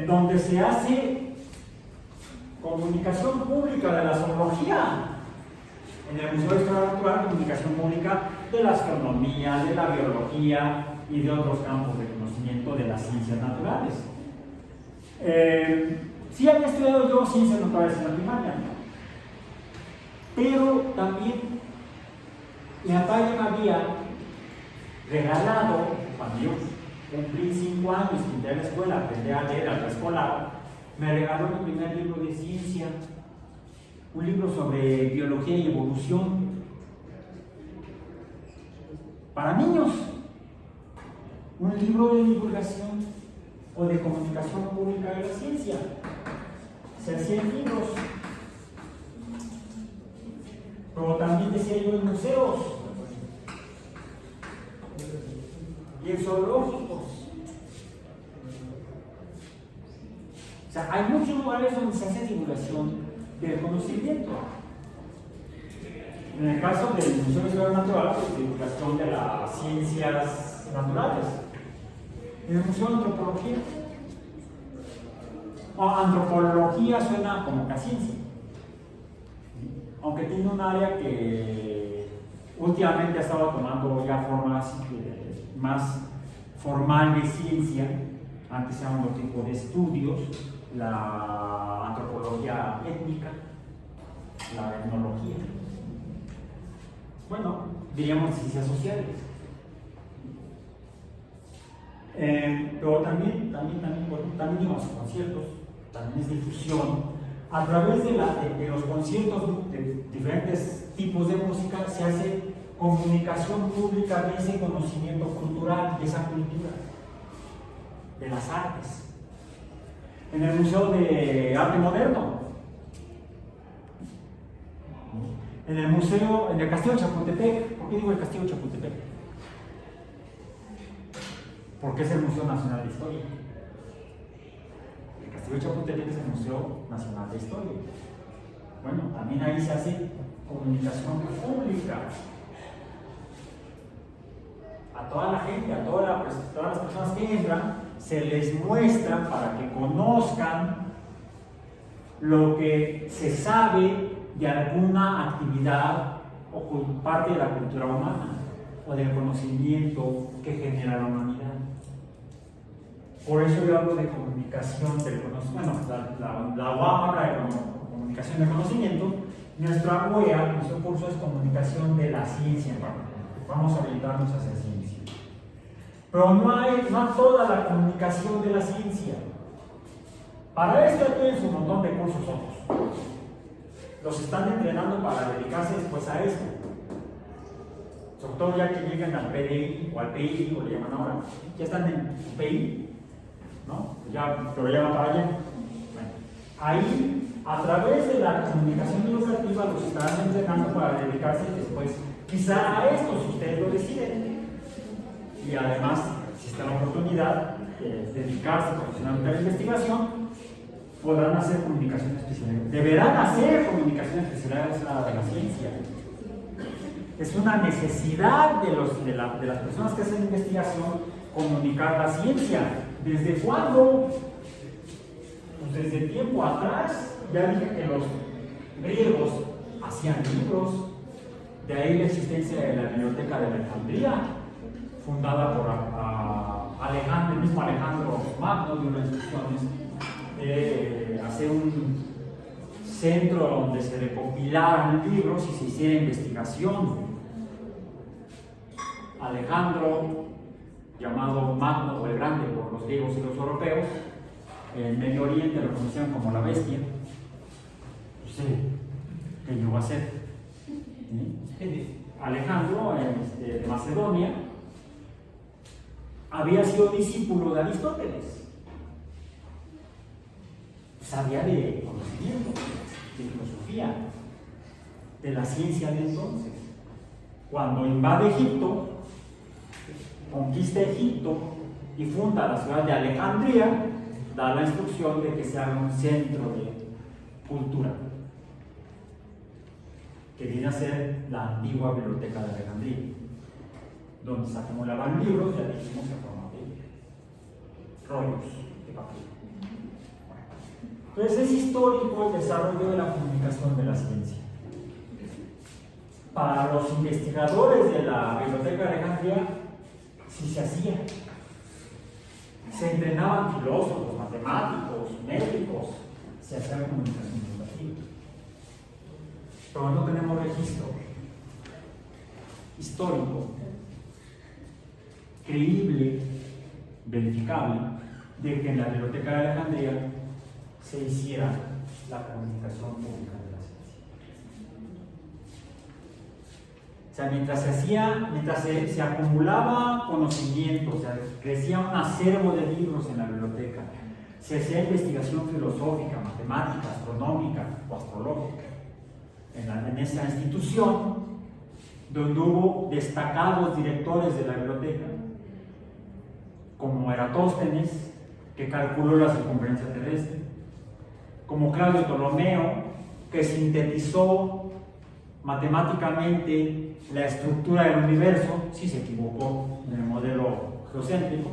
donde se hace comunicación pública de la zoología. En el Museo de Historia Natural, comunicación pública de la astronomía, de la biología y de otros campos de conocimiento de las ciencias naturales. Sí había estudiado yo ciencias naturales en la primaria, pero también mi papá ya me había regalado, cuando yo cumplí 5 años y entré a la escuela, aprendí a leer al preescolar, me regaló mi primer libro de ciencia, un libro sobre biología y evolución para niños, un libro de divulgación o de comunicación pública de la ciencia. Se hacían libros, pero también decía yo en museos y en zoológicos. O sea, hay muchos lugares donde se hace divulgación del conocimiento. En el caso del Museo de Historia Natural, pues divulgación de las ciencias naturales. En el Museo de Antropología. Antropología suena como que ciencia, aunque tiene un área que últimamente ha estado tomando ya formas más formal de ciencia. Antes era otro tipo de estudios, la antropología étnica, la etnología, bueno, diríamos ciencias sociales. Pero también digamos conciertos, también es difusión. A través de los conciertos de diferentes tipos de música se hace comunicación pública de ese conocimiento cultural, de esa cultura, de las artes. En el Museo de Arte Moderno, en el Castillo de Chapultepec. ¿Por qué digo el Castillo de Chapultepec? Porque es el Museo Nacional de Historia. El Castillo de Chapultepec es el Museo Nacional de Historia. Bueno, también ahí se hace comunicación pública a toda la gente, a todas las personas que entran, se les muestra para que conozcan lo que se sabe de alguna actividad o parte de la cultura humana o del conocimiento que genera la humanidad. Por eso yo hablo de comunicación del conocimiento. Bueno, la UAM habla de comunicación del conocimiento. Nuestra UEA, nuestro curso es comunicación de la ciencia. Vamos a orientarnos hacia ciencia. Pero no toda la comunicación de la ciencia. Para esto tienen un montón de cursos otros. Los están entrenando para dedicarse después a esto. Sobre todo ya que llegan al PDI o al PI, o le llaman ahora, ya están en PI, ¿no? Ya lo llaman para allá. Bueno, ahí, a través de la comunicación educativa, los están entrenando para dedicarse después, quizá a esto, si ustedes lo deciden. Y además, si está la oportunidad de dedicarse profesionalmente a la investigación, podrán hacer comunicación especial. Deberán hacer comunicación especial de la ciencia. Es una necesidad de las personas que hacen investigación comunicar la ciencia. ¿Desde cuándo? Pues desde tiempo atrás. Ya dije que los griegos hacían libros. De ahí la existencia de la Biblioteca de Alejandría, fundada por el mismo Alejandro Magno, dio las instrucciones de hacer centro donde se recopilaran libros y se hiciera investigación. Alejandro, llamado Magno o el Grande por los griegos y los europeos, en Medio Oriente lo conocían como la bestia. No sé qué llegó a ser. Alejandro, de Macedonia, había sido discípulo de Aristóteles. Sabía de conocimiento, de filosofía, de la ciencia de entonces. Cuando invade Egipto, conquista Egipto y funda la ciudad de Alejandría, da la instrucción de que se haga un centro de cultura, que viene a ser la antigua biblioteca de Alejandría, donde se acumulaban libros, ya dijimos, en forma de rollos de papel. Entonces es histórico el desarrollo de la comunicación de la ciencia. Para los investigadores de la Biblioteca de Alejandría, sí se hacía. Se entrenaban filósofos, matemáticos, médicos, se hacía la comunicación educativa. Pero no tenemos registro histórico, creíble, verificable, de que en la Biblioteca de Alejandría se hiciera la comunicación pública de la ciencia. O sea, mientras se acumulaba conocimiento, o sea, crecía un acervo de libros en la biblioteca, se hacía investigación filosófica, matemática, astronómica o astrológica en esa institución, donde hubo destacados directores de la biblioteca, como Eratóstenes, que calculó la circunferencia terrestre, como Claudio Ptolomeo, que sintetizó matemáticamente la estructura del universo, si se equivocó en el modelo geocéntrico.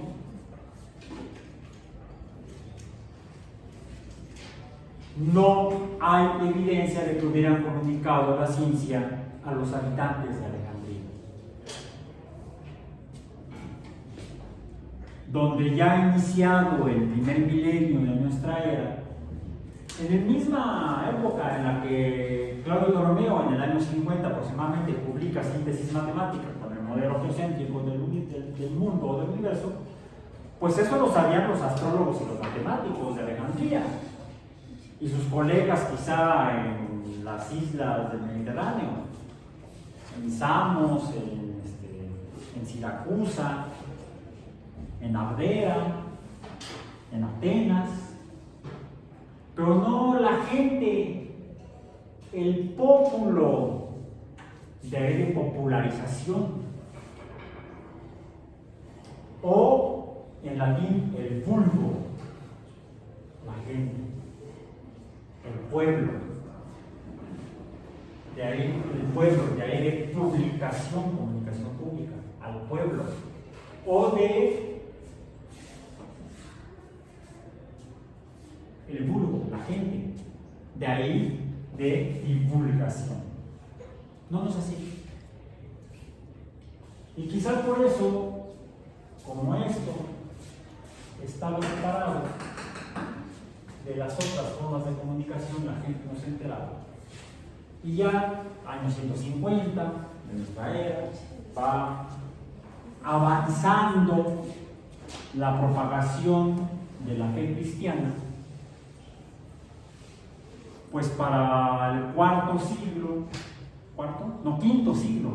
No hay evidencia de que hubieran comunicado la ciencia a los habitantes de Alejandría, donde ya iniciado el primer milenio de nuestra era, en la misma época en la que Claudio Ptolomeo, en el año 50 aproximadamente, publica Síntesis Matemática con el modelo geocéntrico del mundo o del universo, pues eso lo sabían los astrólogos y los matemáticos de Alejandría y sus colegas quizá en las islas del Mediterráneo, en Samos, en Siracusa, en Abdera, en Atenas. Pero no la gente, el pópulo, de ahí de popularización, o en latín el vulgo, la gente, el pueblo, de ahí el pueblo, de ahí de publicación, comunicación pública, al pueblo, o de el vulgo, la gente, de ahí de divulgación. No es así. Y quizás por eso, como esto estaba separado de las otras formas de comunicación, la gente no se enteraba. Y ya, años 150 de nuestra era, va avanzando la propagación de la fe cristiana. Pues para el quinto siglo.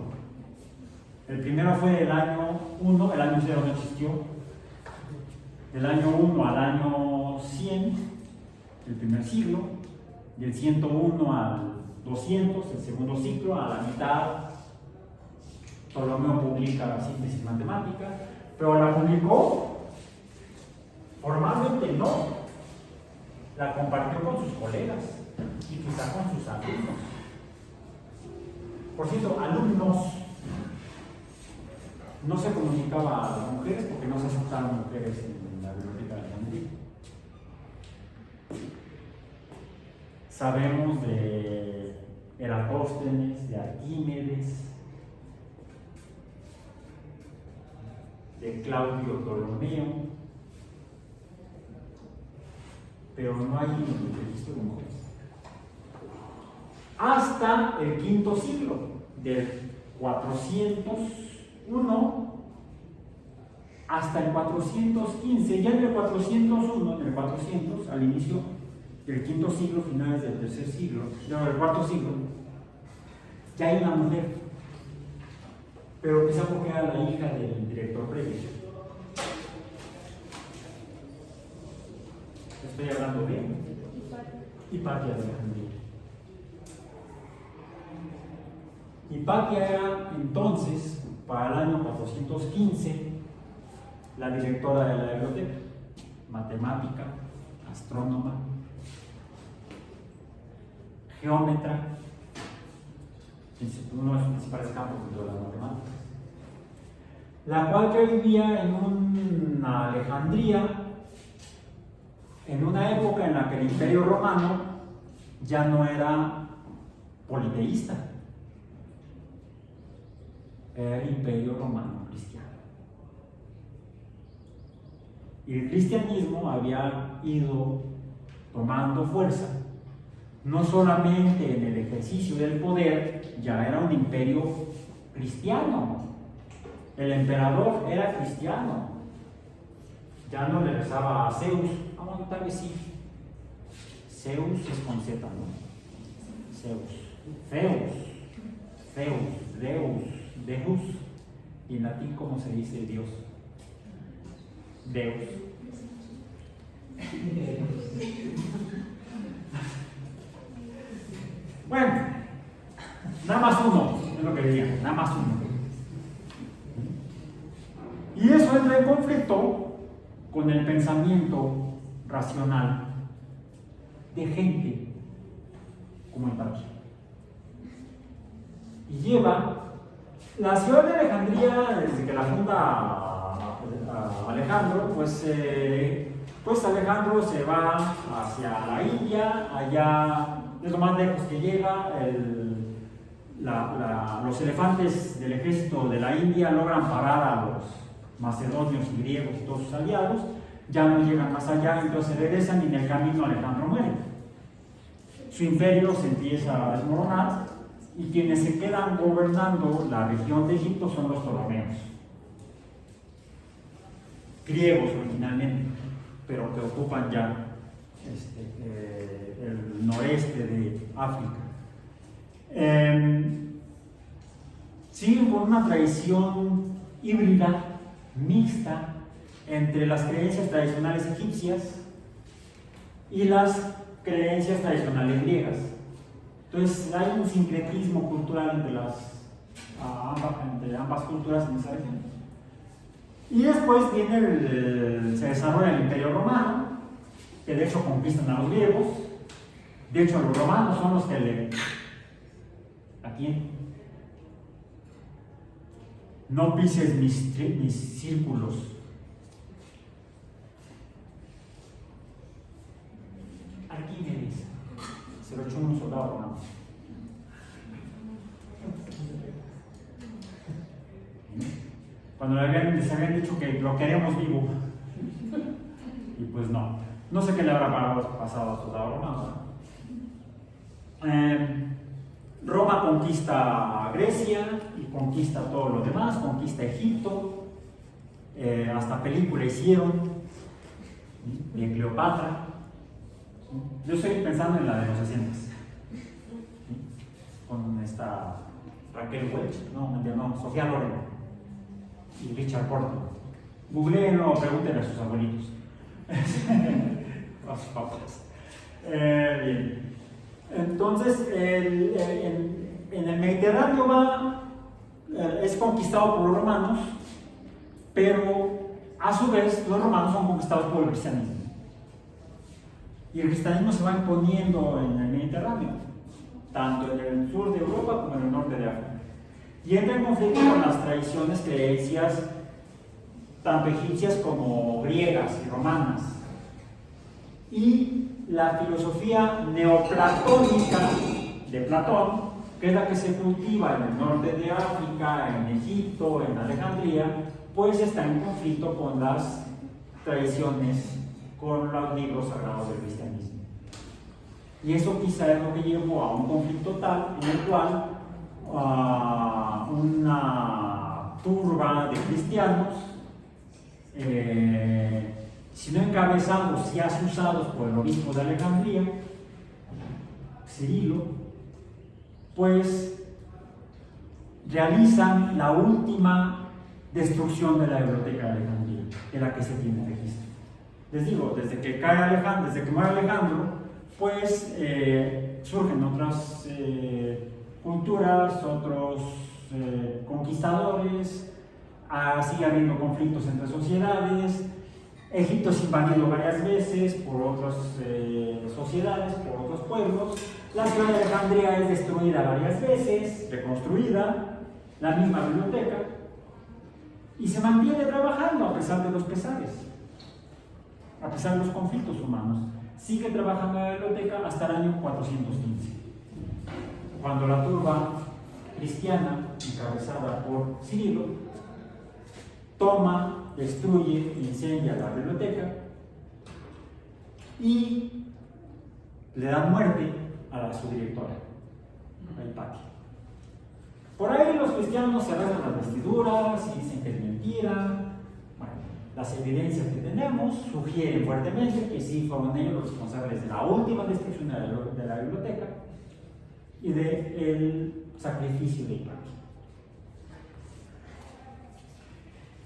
El primero fue del año 1, el año 0 no existió. Del año 1 al año 100, el primer siglo. Del 101 al 200, el segundo siglo. A la mitad, Ptolomeo publica la Síntesis Matemática, pero la publicó formalmente no. La compartió con sus colegas y quizá con sus alumnos. Por cierto, alumnos, no se comunicaba a las mujeres porque no se aceptaban mujeres en la biblioteca de Alejandría. Sabemos de Eratóstenes, de Arquímedes, de Claudio Ptolomeo, pero no hay registro de mujeres. hasta el quinto siglo, del 401 hasta el 415. Ya en el 401, en el 400, al inicio del quinto siglo, finales del tercer siglo, no, del cuarto siglo, ya hay una mujer, pero quizá porque era la hija del director previo. Estoy hablando de Hipatia de Alejandría. Hipatia era entonces, para el año 415, la directora de la biblioteca, matemática, astrónoma, geómetra, uno de los principales campos dentro de las matemáticas, la cual ya vivía en una Alejandría, en una época en la que el Imperio Romano ya no era politeísta, era el Imperio Romano cristiano. Y el cristianismo había ido tomando fuerza, no solamente en el ejercicio del poder, ya era un imperio cristiano. El emperador era cristiano, ya no le rezaba a Zeus. Bueno, tal vez sí. Zeus es con Z, ¿no? Zeus, Deus. ¿Y en latín cómo se dice Dios? Deus. Bueno, nada más uno, es lo que diría, nada más uno. Y eso entra en conflicto con el pensamiento racional de gente como Hipatia. Y lleva la ciudad de Alejandría, desde que la funda Alejandro, pues Alejandro se va hacia la India, allá es lo más lejos que llega. Los elefantes del ejército de la India logran parar a los macedonios y griegos y todos sus aliados, ya no llegan más allá, entonces regresan y en el camino Alejandro muere. Su imperio se empieza a desmoronar y quienes se quedan gobernando la región de Egipto son los ptolomeos, griegos originalmente, pero que ocupan ya el noreste de África. Siguen con una tradición híbrida, mixta, entre las creencias tradicionales egipcias y las creencias tradicionales griegas. Entonces hay un sincretismo cultural entre ambas culturas en esa región. Y después se desarrolla el Imperio Romano, que de hecho conquistan a los griegos. De hecho, los romanos son los que ¿a quién? No pises mis círculos. Arquímedes. Se lo echó un soldado romano. Cuando les habían dicho que lo queremos vivo. Y pues no. No sé qué le habrá pasado al soldado romano. Roma conquista Grecia y conquista todo lo demás, conquista Egipto, hasta película hicieron de Cleopatra. Yo estoy pensando en la de los 60, con esta Raquel Welch, no, Sofía Loren y Richard Burton. Googleenlo o pregúntenle a sus abuelitos, a sus papás. Bien. Entonces, en el Mediterráneo es conquistado por los romanos, pero a su vez los romanos son conquistados por el cristianismo. Y el cristianismo se va imponiendo en el Mediterráneo, tanto en el sur de Europa como en el norte de África. Y entra en conflicto con las tradiciones, creencias, tanto egipcias como griegas y romanas. Y la filosofía neoplatónica de Platón, que es la que se cultiva en el norte de África, en Egipto, en Alejandría, pues está en conflicto con las tradiciones, con los libros sagrados del cristianismo. Y eso quizá es lo que llevó a un conflicto tal en el cual una turba de cristianos, si no encabezados, si asusados por el obispo de Alejandría, Cirilo, pues realizan la última destrucción de la biblioteca de Alejandría, de la que se tiene registro. Les digo, desde que cae Alejandro, desde que muere Alejandro, pues surgen otras culturas, otros conquistadores, sigue habiendo conflictos entre sociedades. Egipto es invadido varias veces por otras sociedades, por otros pueblos. La ciudad de Alejandría es destruida varias veces, reconstruida, la misma biblioteca, y se mantiene trabajando a pesar de los pesares, a pesar de los conflictos humanos. Sigue trabajando en la biblioteca hasta el año 415, cuando la turba cristiana, encabezada por Cirilo, toma, destruye, incendia la biblioteca y le dan muerte a su directora, a Hipatia. Por ahí los cristianos se rasgan las vestiduras y dicen que es mentira. Bueno, las evidencias que tenemos sugieren fuertemente que sí fueron ellos los responsables de la última destrucción de la biblioteca y del sacrificio de Hipatia.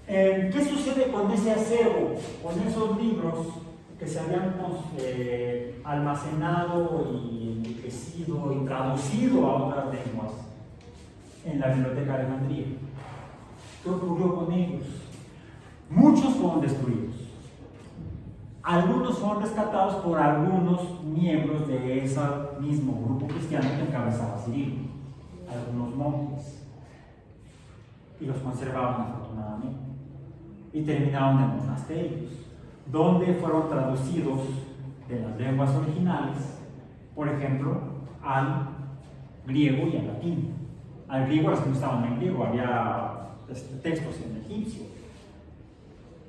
¿Qué sucede con ese acervo, con esos libros que se habían almacenado y enriquecido y traducido a otras lenguas en la biblioteca de Alejandría? ¿Qué ocurrió con ellos? Muchos fueron destruidos. Algunos fueron rescatados por algunos miembros de ese mismo grupo cristiano que encabezaba Cirilo, algunos monjes, y los conservaban afortunadamente. Y terminaron en monasterios, donde fueron traducidos de las lenguas originales, por ejemplo, al griego y al latín. Al griego, las que no estaban en griego, había textos en egipcio,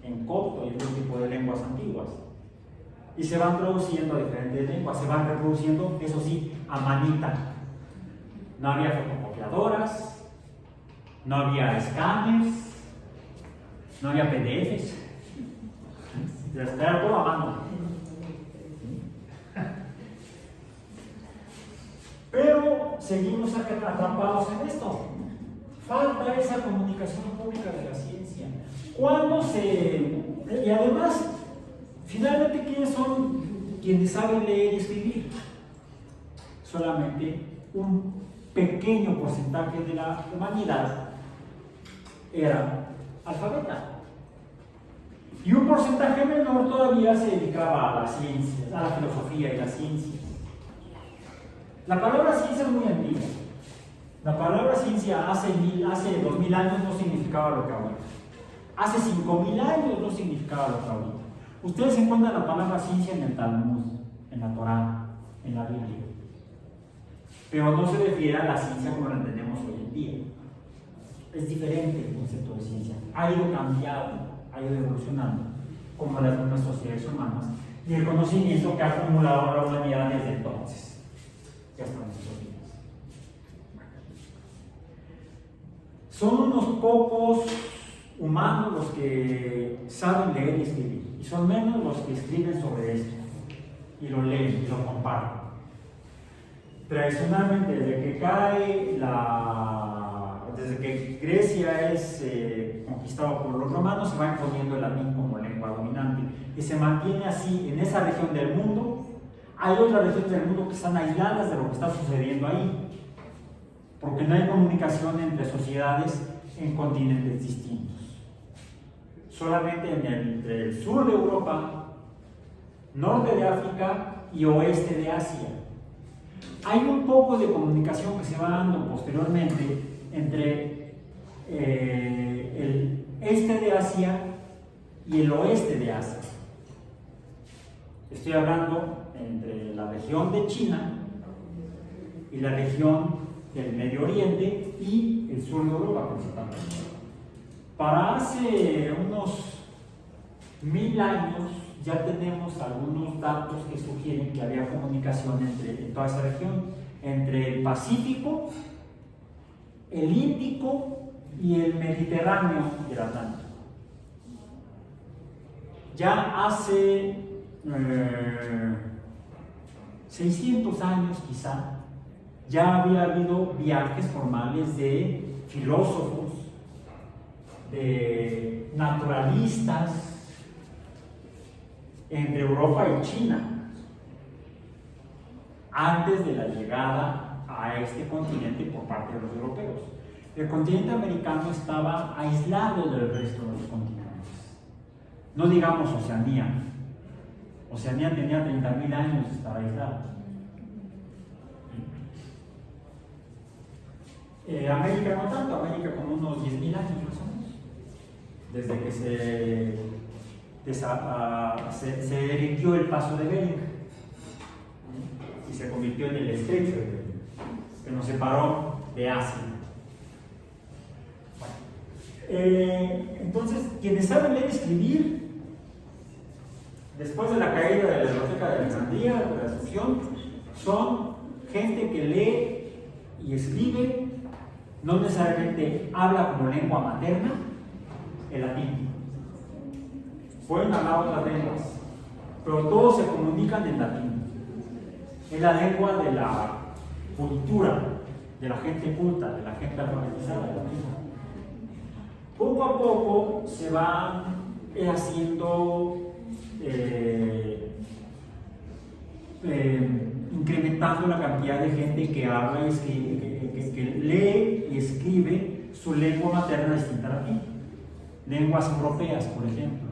en copto y otro tipo de lenguas antiguas. Y se van traduciendo a diferentes lenguas, se van reproduciendo, eso sí, a manita. No había fotocopiadoras, no había escáneres, no había PDFs, era todo a mano. Pero seguimos atrapados en esto. Falta esa comunicación pública de la ciencia. Y además, finalmente, ¿quiénes son quienes saben leer y escribir? Solamente un pequeño porcentaje de la humanidad era alfabeta. Y un porcentaje menor todavía se dedicaba a las ciencias, a la filosofía y las ciencias. La palabra ciencia es muy antigua. La palabra ciencia hace 2000 años no significaba lo que ahorita. Hace 5000 años no significaba lo que ahorita. Ustedes encuentran la palabra ciencia en el Talmud, en la Torá, en la Biblia. Pero no se refiere a la ciencia como la entendemos hoy en día. Es diferente el concepto de ciencia. Ha ido cambiando, ha ido evolucionando, como las mismas sociedades humanas, y el conocimiento que ha acumulado la humanidad desde entonces, ya hasta nuestros días. Son unos pocos humanos los que saben leer y escribir, y son menos los que escriben sobre esto, y lo leen y lo comparten. Tradicionalmente, desde que Grecia es conquistada por los romanos, se va imponiendo el latín como lengua dominante y se mantiene así en esa región del mundo. Hay otras regiones del mundo que están aisladas de lo que está sucediendo ahí, porque no hay comunicación entre sociedades en continentes distintos. Solamente entre el sur de Europa, norte de África y oeste de Asia. Hay un poco de comunicación que se va dando posteriormente entre el este de Asia y el oeste de Asia. Estoy hablando entre la región de China y la región del Medio Oriente y el sur de Europa principalmente. Para hace unos 1000 años ya tenemos algunos datos que sugieren que había comunicación en toda esa región, entre el Pacífico, el Índico y el Mediterráneo y el Atlántico. Ya hace 600 años quizá, ya había habido viajes formales de filósofos, de naturalistas entre Europa y China, antes de la llegada a este continente por parte de los europeos. El continente americano estaba aislado del resto de los continentes. No digamos Oceanía. Oceanía tenía 30.000 años de estar aislada. América no tanto, América como unos 10.000 años más o menos, desde que se erigió el paso de Bering y se convirtió en el estrecho de Bering, que nos separó de Asia. Entonces, quienes saben leer y escribir, después de la caída de la Biblioteca de Alejandría, de la Asunción, son gente que lee y escribe. No necesariamente habla como lengua materna el latín. Pueden hablar otras lenguas, pero todos se comunican en latín. Es la lengua de la cultura, de la gente culta, de la gente alfabetizada, el latín. Poco a poco se va haciendo, incrementando la cantidad de gente que habla y escribe, que lee y escribe su lengua materna distinta al latín. Lenguas europeas, por ejemplo,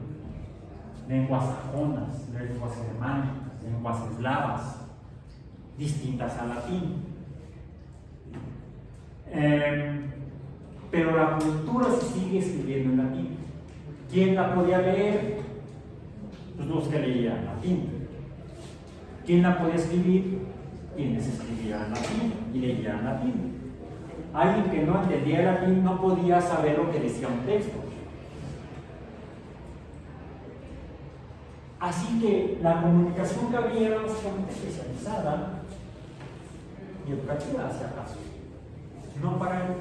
lenguas sajonas, lenguas germánicas, lenguas eslavas, distintas al latín. Pero la cultura se sigue escribiendo en latín. ¿Quién la podía leer? Pues los que leían latín. ¿Quién la podía escribir? Quienes escribían latín y leían latín. Alguien que no entendía el latín no podía saber lo que decía un texto. Así que la comunicación que había era bastante especializada y educativa, si acaso, no para el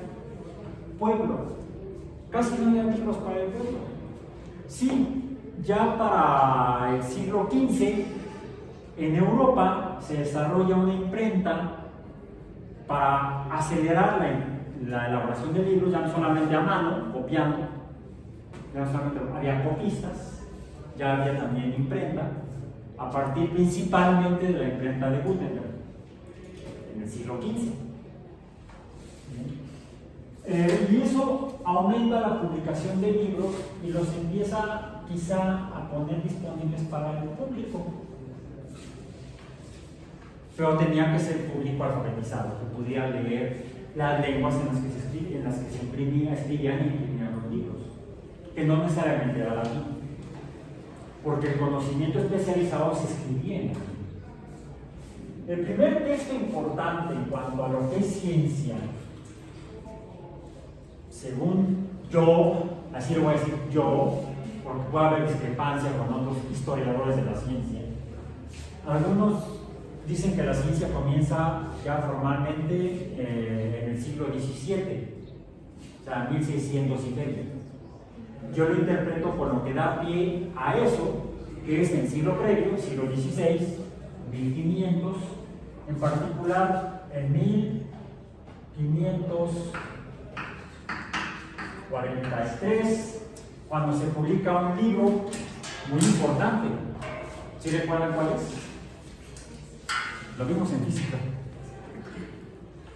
pueblo. Casi no había libros para el pueblo. Sí, ya para el siglo XV, en Europa se desarrolla una imprenta para acelerar la elaboración de libros, ya no solamente a mano, copiando, ya no solamente había copistas, ya había también imprenta, a partir principalmente de la imprenta de Gutenberg, en el siglo XV. Y eso aumenta la publicación de libros y los empieza quizá a poner disponibles para el público. Pero tenía que ser público alfabetizado, que pudiera leer las lenguas en las que se escribían y imprimían los libros, que no necesariamente era latín, porque el conocimiento especializado se escribía en latín. El primer texto importante en cuanto a lo que es ciencia, según yo, así lo voy a decir yo, porque puede haber discrepancia con otros historiadores de la ciencia, algunos dicen que la ciencia comienza ya formalmente en el siglo XVII, o sea, 1600 y medio. Yo lo interpreto por lo que da pie a eso, que es en el siglo previo, siglo XVI, 1500, en particular en 1543, cuando se publica un libro muy importante. ¿Sí recuerdan cuál es? Lo vimos en física,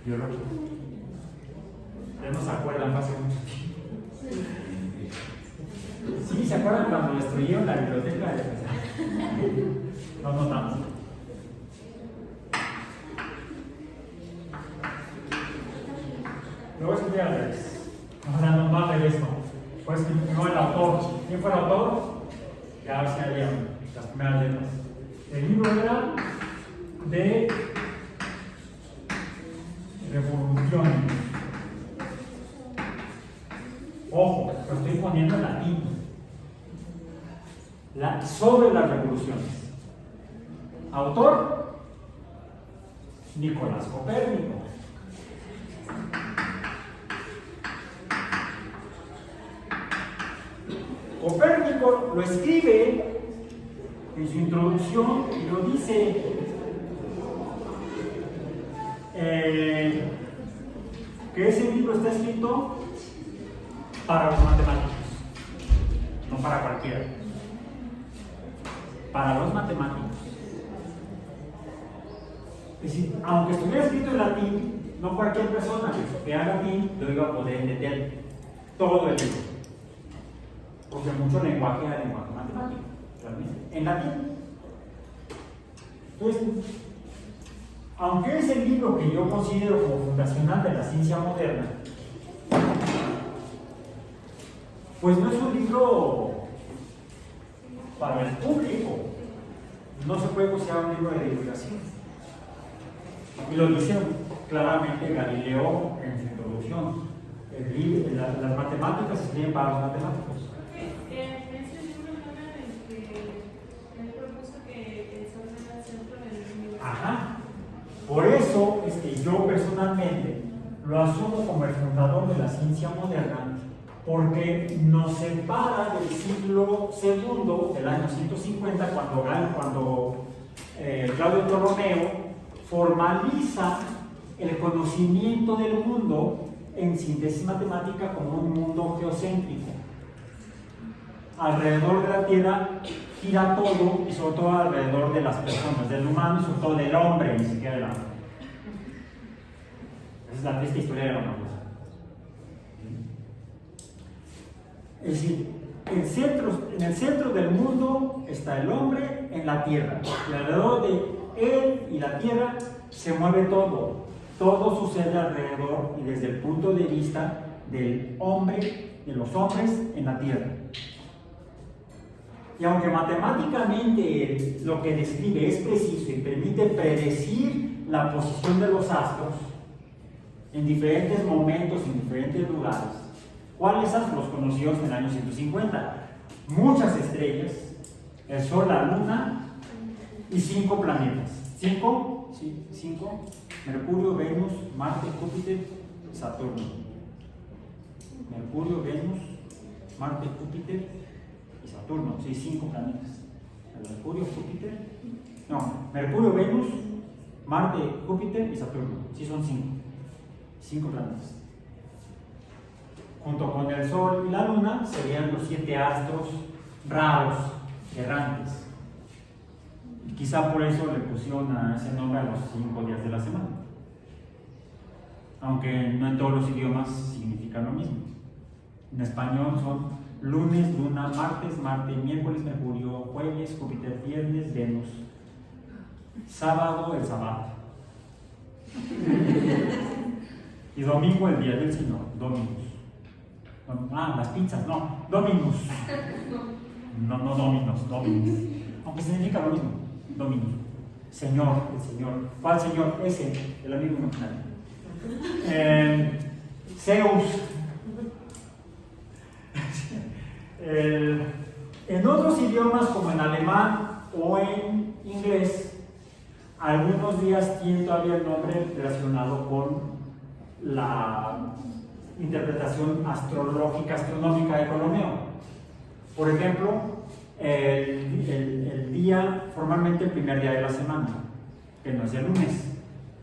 biología. Ya no se acuerdan, hace mucho tiempo. Sí, ¿se acuerdan cuando destruyeron la biblioteca de No tanto. Luego escribí al revés. O sea, no al revés, no. Pues no el autor. ¿Quién fue el autor? Ya se harían las primeras letras. El libro era de revoluciones. Ojo, lo estoy poniendo en latín. sobre las revoluciones. Autor, Nicolás Copérnico. Copérnico lo escribe en su introducción y lo dice que ese libro está escrito para los matemáticos, no para cualquiera, para los matemáticos. Es decir, aunque estuviera escrito en latín, no cualquier persona que haga latín lo iba a poder entender todo el libro, porque mucho lenguaje era lenguaje matemático, realmente, en latín. Entonces, aunque es el libro que yo considero como fundacional de la ciencia moderna, pues no es un libro para el público, no se puede considerar un libro de divulgación. Y lo dice claramente Galileo en su introducción. Las matemáticas se escriben para los matemáticos. Ese libro habla de que él propuso que el Sol era el centro del universo. Ajá. Por eso es que yo personalmente lo asumo como el fundador de la ciencia moderna, porque nos separa del siglo II, del año 150, cuando Claudio Ptolomeo formaliza el conocimiento del mundo en síntesis matemática como un mundo geocéntrico. Alrededor de la Tierra gira todo, y sobre todo alrededor de las personas, del humano y sobre todo del hombre, ni siquiera del hombre. Esa es la triste historia de la humanidad. Es decir, en el centro del mundo está el hombre en la Tierra, y alrededor de él y la Tierra se mueve todo. Todo sucede alrededor y desde el punto de vista del hombre, de los hombres en la Tierra. Y aunque matemáticamente lo que describe es preciso y permite predecir la posición de los astros en diferentes momentos, en diferentes lugares, ¿cuáles astros conocidos en el año 150? Muchas estrellas, el Sol, la Luna y 5 planetas. ¿Cinco? Mercurio, Venus, Marte, Júpiter, Saturno. Mercurio, Venus, Marte, Júpiter y Saturno. Sí, 5 planetas. Mercurio, Venus, Marte, Júpiter y Saturno. Sí, son 5. 5 planetas. Junto con el Sol y la Luna serían los 7 astros raros, errantes. Y quizá por eso le pusieron a ese nombre a los 5 días de la semana. Aunque no en todos los idiomas significa lo mismo. En español son lunes, luna, martes, Marte, miércoles, Mercurio, jueves, Júpiter, viernes, Venus. Sábado, el sábado. Y domingo, el día del Señor, Dominus. Las pizzas, no, Dominus. No Dominos, Dominus. Aunque significa lo mismo, Dominus. Señor, el Señor. ¿Cuál Señor? Ese, el amigo imaginario. Zeus. En otros idiomas, como en alemán o en inglés, algunos días tiene todavía el nombre relacionado con la interpretación astrológica, astronómica de Ptolomeo. Por ejemplo, el día, formalmente el primer día de la semana, que no es el lunes,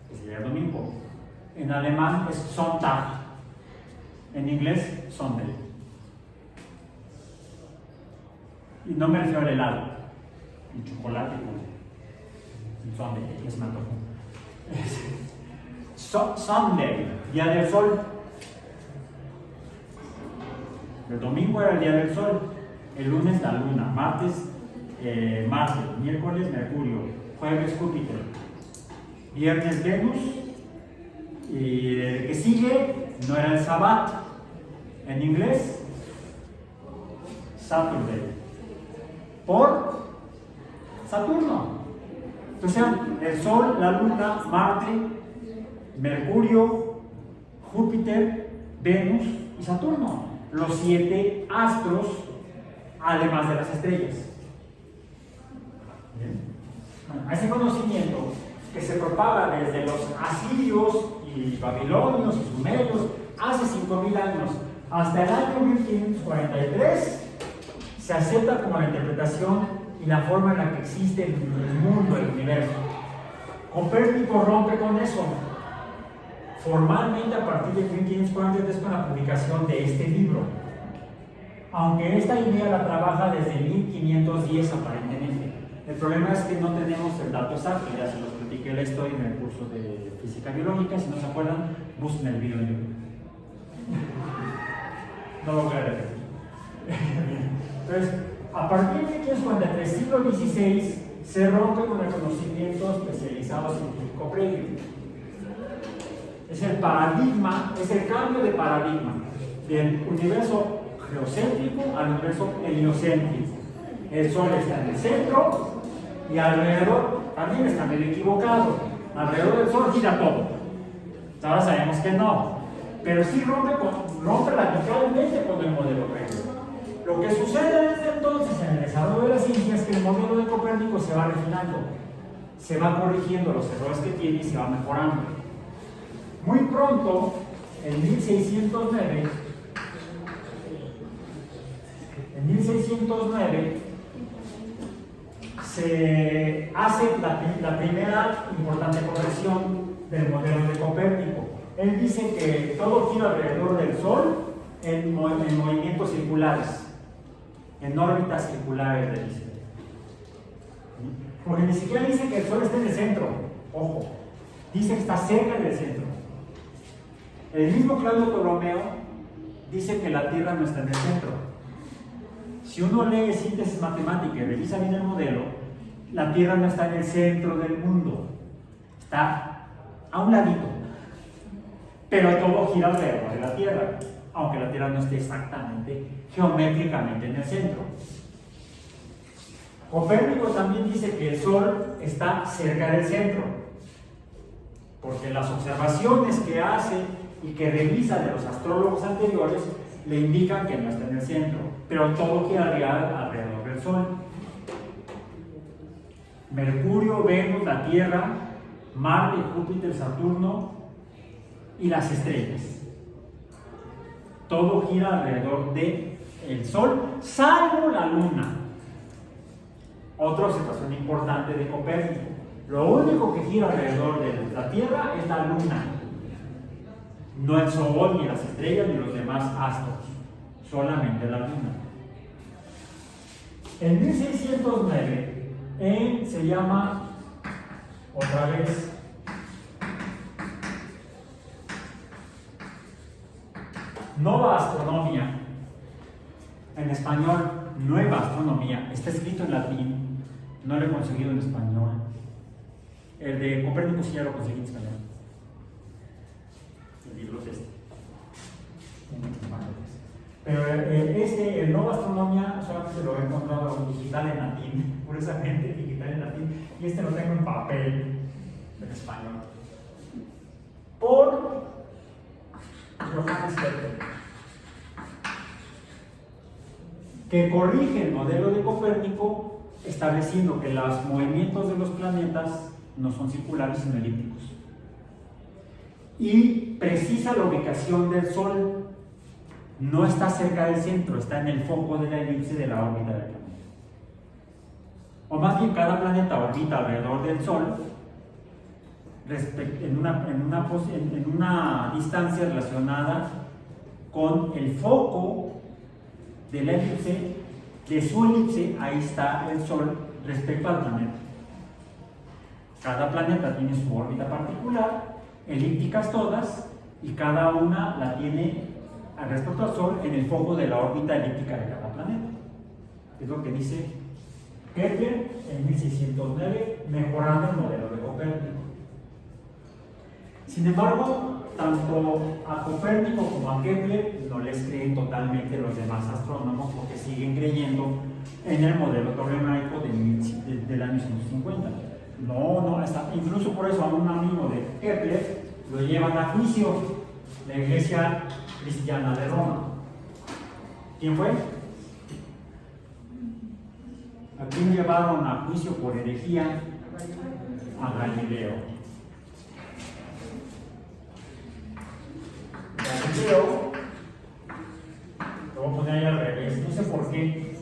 que sería el domingo. En alemán es Sonntag, en inglés Sunday. Y no me refiero al helado, el chocolate, el Sunday, es me antojo. Sunday, día del sol. El domingo era el día del sol, el lunes la luna, martes Marte, miércoles Mercurio, jueves Júpiter, viernes Venus, y el que sigue no era el Sabbat, en inglés Saturday, por Saturno. Entonces el Sol, la Luna, Marte, Mercurio, Júpiter, Venus y Saturno, los 7 astros, además de las estrellas. A ese conocimiento que se propaga desde los asirios y babilonios y sumerios hace 5.000 años hasta el año 1543, se acepta como la interpretación y la forma en la que existe el mundo, el universo. Copérnico rompe con eso formalmente a partir de 1543 con la publicación de este libro, aunque esta idea la trabaja desde 1510 aparentemente. El problema es que no tenemos el dato exacto, ya se los platiqué la historia en el curso de física biológica. Si no se acuerdan, busquen el video en YouTube. No lo voy a repetir. Entonces, a partir de 1543, siglo XVI, se rompe con el conocimiento especializado científico previo. Es el paradigma, es el cambio de paradigma del universo geocéntrico al universo heliocéntrico. El Sol está en el centro y alrededor también está medio equivocado. Alrededor del Sol gira todo. Ahora sabemos que no, pero sí rompe radicalmente con el modelo previo. Lo que sucede desde entonces en el desarrollo de la ciencia es que el modelo de Copérnico se va refinando, se va corrigiendo los errores que tiene y se va mejorando. Muy pronto, en 1609, se hace la primera importante corrección del modelo de Copérnico. Él dice que todo gira alrededor del Sol en movimientos circulares, en órbitas circulares del cielo. Porque ni siquiera dice que el Sol esté en el centro, ojo, dice que está cerca del centro. El mismo Claudio Ptolomeo dice que la Tierra no está en el centro. Si uno lee síntesis matemática y revisa bien el modelo, la Tierra no está en el centro del mundo, está a un ladito, pero todo gira alrededor de la Tierra, aunque la Tierra no esté exactamente, geométricamente en el centro. Copérnico también dice que el Sol está cerca del centro, porque las observaciones que hace y que revisa de los astrólogos anteriores le indican que no está en el centro, pero todo gira alrededor del Sol. Mercurio, Venus, la Tierra, Marte, Júpiter, Saturno y las estrellas. Todo gira alrededor del Sol, salvo la Luna. Otra observación importante de Copérnico: lo único que gira alrededor de la Tierra es la Luna, no el Sol, ni las estrellas, ni los demás astros, solamente la Luna. En 1609, se llama otra vez Nova Astronomia, en español Nueva Astronomía, está escrito en latín, no lo he conseguido en español. El de Copérnico sí ya lo conseguí en español. El libro es este. Pero el Nova Astronomia solamente lo he encontrado digital en latín, curiosamente digital en latín, y este lo tengo en papel en español. Por Johannes Kepler, que corrige el modelo de Copérnico, estableciendo que los movimientos de los planetas no son circulares sino elípticos, y precisa la ubicación del Sol. No está cerca del centro, está en el foco de la elipse de la órbita del planeta. O más bien, cada planeta orbita alrededor del Sol en una distancia relacionada con el foco de la elipse, de su elipse. Ahí está el Sol respecto al planeta. Cada planeta tiene su órbita particular, elípticas todas, y cada una la tiene respecto al Sol en el foco de la órbita elíptica de cada planeta. Es lo que dice Kepler en 1609, mejorando el modelo de Copérnico. Sin embargo, tanto a Copérnico como a Kepler no les creen totalmente los demás astrónomos, porque siguen creyendo en el modelo ptolemaico del año 150. Incluso por eso a un amigo de Kepler lo llevan a juicio la Iglesia Cristiana de Roma. ¿Quién fue? ¿A quién llevaron a juicio por herejía? a Galileo. Galileo, lo voy a poner ahí al revés, no sé por qué.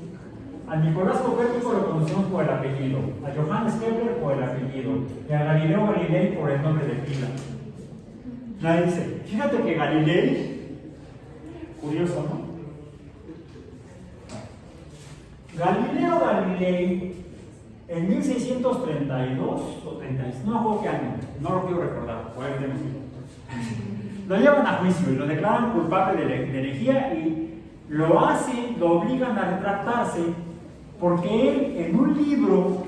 A Nicolás Copérnico lo conocemos por el apellido, a Johannes Kepler por el apellido, y a Galileo Galilei por el nombre de pila. Nadie dice, fíjate que Galilei, curioso, ¿no? Galileo Galilei, en 1632 o 36, no me acuerdo qué año, no lo quiero recordar, por ahí tenemos que lo llevan a juicio y lo declaran culpable de herejía y lo obligan a retractarse porque él, en un libro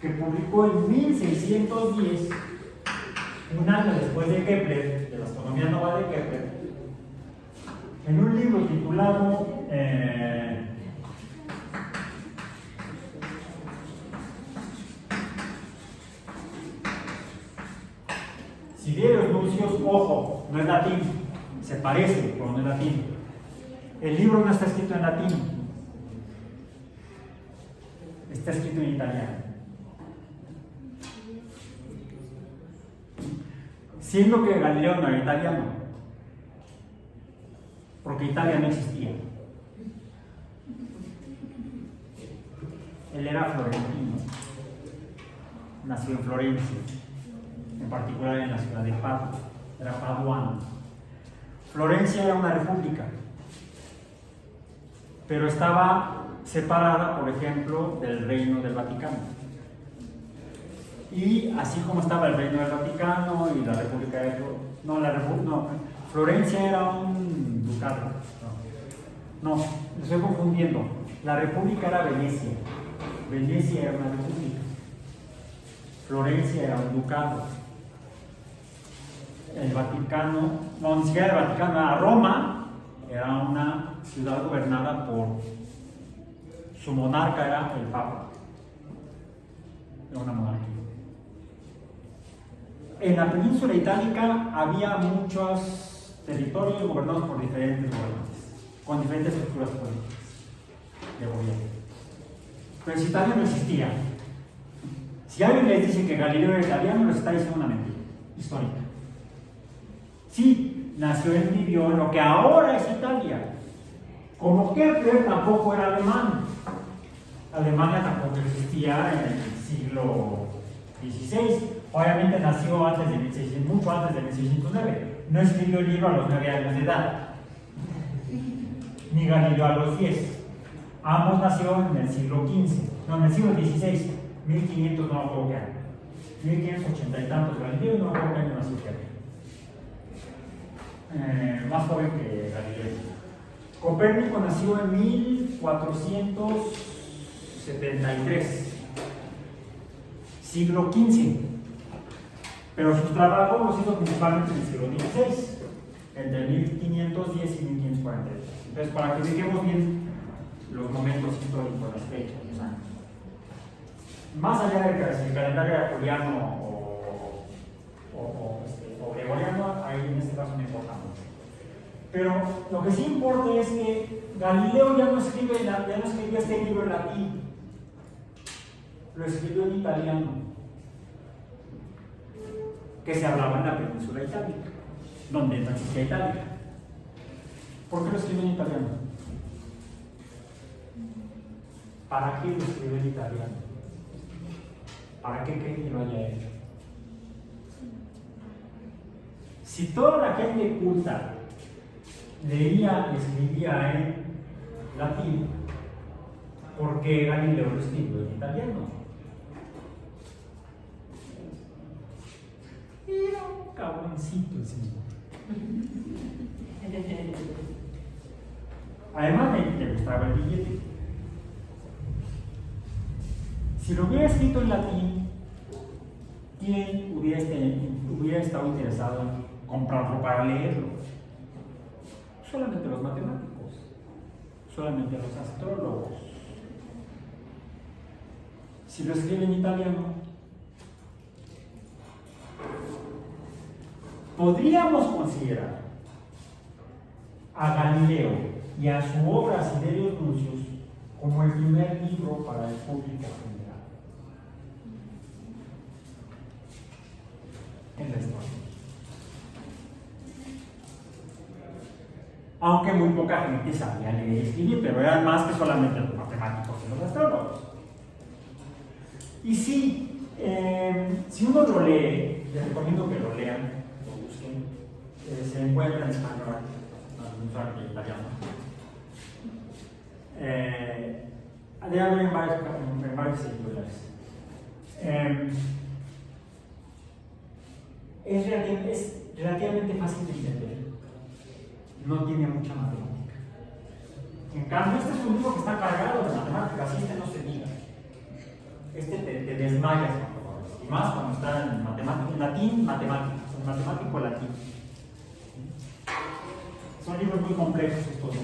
que publicó en 1610, un año después de Kepler, de la astronomía nova de Kepler, en un libro titulado Sidereos Nuncios, ojo, no es latín, se parece, pero no es latín. El libro no está escrito en latín, está escrito en italiano. Siendo que Galileo no era italiano, porque Italia no existía. Él era florentino, nació en Florencia, en particular en la ciudad de Padua, era paduano. Florencia era una república, pero estaba separada, por ejemplo, del Reino del Vaticano. Y así como estaba el Reino del Vaticano y la República de... Florencia era un ducado. No, me estoy confundiendo. La República era Venecia. Venecia era una república. Florencia era un ducado. El Vaticano, no, ni siquiera el Vaticano, era Roma, era una ciudad gobernada por su monarca, era el Papa. Era una monarquía. En la península itálica había muchos territorios gobernados por diferentes gobernantes, con diferentes estructuras políticas de gobierno. Pero si Italia no existía, si alguien les dice que Galileo era italiano, les está diciendo una mentira histórica. Sí, nació y vivió en lo que ahora es Italia. Como Kepler tampoco era alemán. Alemania tampoco existía en el siglo XVI. Obviamente nació antes de 1600, mucho antes de 1609. No escribió el libro a los 9 años de edad, ni Galileo a los 10. Ambos nacieron en el siglo XV, no, en el siglo XVI, 1500, no me acuerdo qué año. 1580 y tantos Galileo, no me acuerdo qué año nació Kepler. Más joven que Galileo. Copérnico nació en 1473, siglo XV, pero sus trabajos los hizo principalmente en el siglo XVI, entre 1510 y 1543. Entonces, para que ubiquemos bien los momentos históricos, las fechas, los años. Más allá de que si el calendario era juliano o gregoriano, ahí en este caso no importa mucho. Pero lo que sí importa es que Galileo ya no escribía este libro en latín, lo escribió en italiano, que se hablaba en la península itálica, donde no existía Italia. ¿Por qué lo escribió en italiano? ¿Para qué lo escribió en italiano? ¿Para qué creen que lo haya hecho? Si toda la gente culta leía y escribía en latín, ¿por qué Galileo lo escribió en italiano? Era un cabroncito el señor. Además le gustaba el billete. Si lo hubiera escrito en latín, ¿quién hubiera estado interesado en comprarlo para leerlo? Solamente los matemáticos, solamente los astrólogos. Si lo escribe en italiano, podríamos considerar a Galileo y a su obra Sidereos Nuncios como el primer libro para el público general. en la historia. Aunque muy poca gente sabía leer y escribir, pero eran más que solamente los matemáticos y los astrólogos. Y sí, si uno lo lee, les recomiendo que lo lean, lo busquen, se encuentra en español, en italiano. Debe haber en varios celulares. Es relativamente fácil de entender, no tiene mucha matemática. En cambio, este es un libro que está cargado de matemáticas, y este no se diga. Este te desmayas cuando lo ves, y más cuando está en matemática, en latín, matemáticas, en matemático latín. Son libros muy complejos estos dos.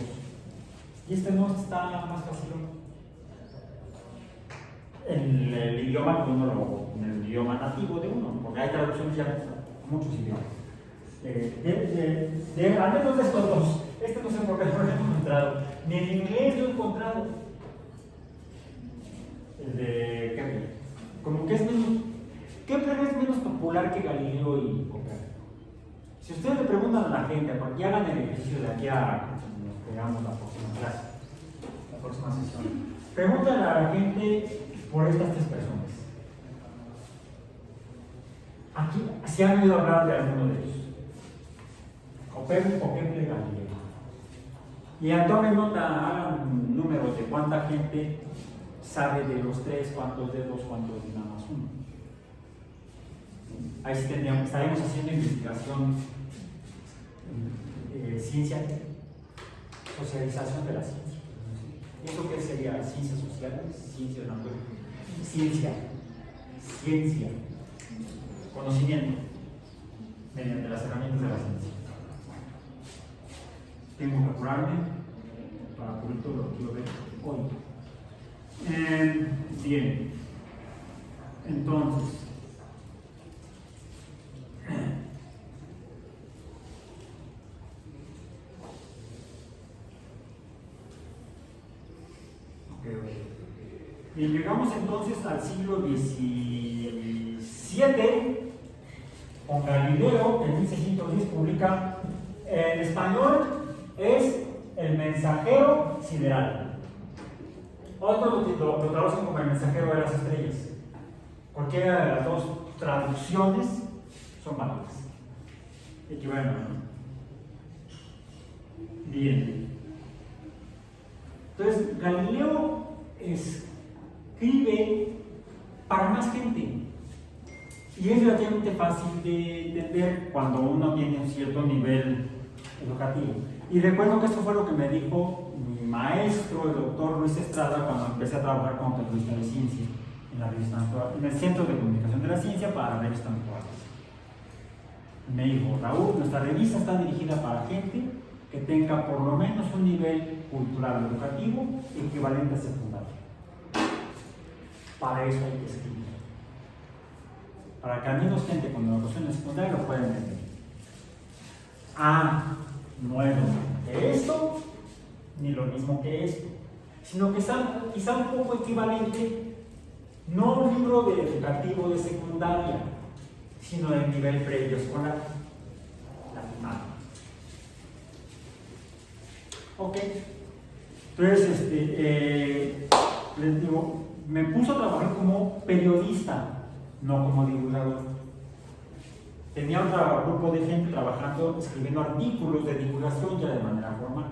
Y este no está más fácil. En el idioma que uno en el idioma nativo de uno, porque hay traducciones ya a muchos idiomas. Al menos de estos dos, este no sé por qué no lo he encontrado, ni en inglés lo he encontrado. El de Kepler, como que es menos, Kepler es menos popular que Galileo y Copérnico. Si ustedes le preguntan a la gente, porque hagan el ejercicio de aquí a nos pegamos la próxima clase, la próxima sesión, pregúntale a la gente por estas tres personas. Aquí, si han oído hablar de alguno de ellos. Copérnico, Kepler, Galileo. Y tomen nota, hagan números de cuánta gente sabe de los tres, cuántos dedos, cuántos de nada más uno. Ahí sí estaremos haciendo investigación, ciencia, socialización de la ciencia. ¿Eso qué sería? Ciencias sociales, ciencia de la ciencia, conocimiento, mediante las herramientas de la ciencia. Tengo que apurarme para cubrir todo lo que quiero ver hoy. Bien, entonces, y llegamos entonces al siglo XVII con Galileo, que en 1610 publica en español es El Mensajero Sideral. Otros lo traducen como El Mensajero de las Estrellas. Cualquiera de las dos traducciones son válidas. Equivalen, ¿no? Bien. Entonces, Galileo escribe para más gente. Y es relativamente fácil de entender cuando uno tiene un cierto nivel educativo. Y recuerdo que esto fue lo que me dijo mi maestro, el doctor Luis Estrada, cuando empecé a trabajar como periodista de ciencia en el Centro de Comunicación de la Ciencia para la revista Actuales. Me dijo: Raúl, nuestra revista está dirigida para gente que tenga por lo menos un nivel cultural educativo equivalente a secundario. Para eso hay que escribir. Para que al menos gente con educación en secundaria lo pueda entender. No es lo mismo que esto, ni lo mismo que esto, sino que quizá un poco equivalente, no un libro educativo de secundaria, sino del nivel previo escolar, la primaria. Ok, entonces les digo, me puso a trabajar como periodista, no como divulgador. Tenía un grupo de gente trabajando, escribiendo artículos de divulgación ya de manera formal.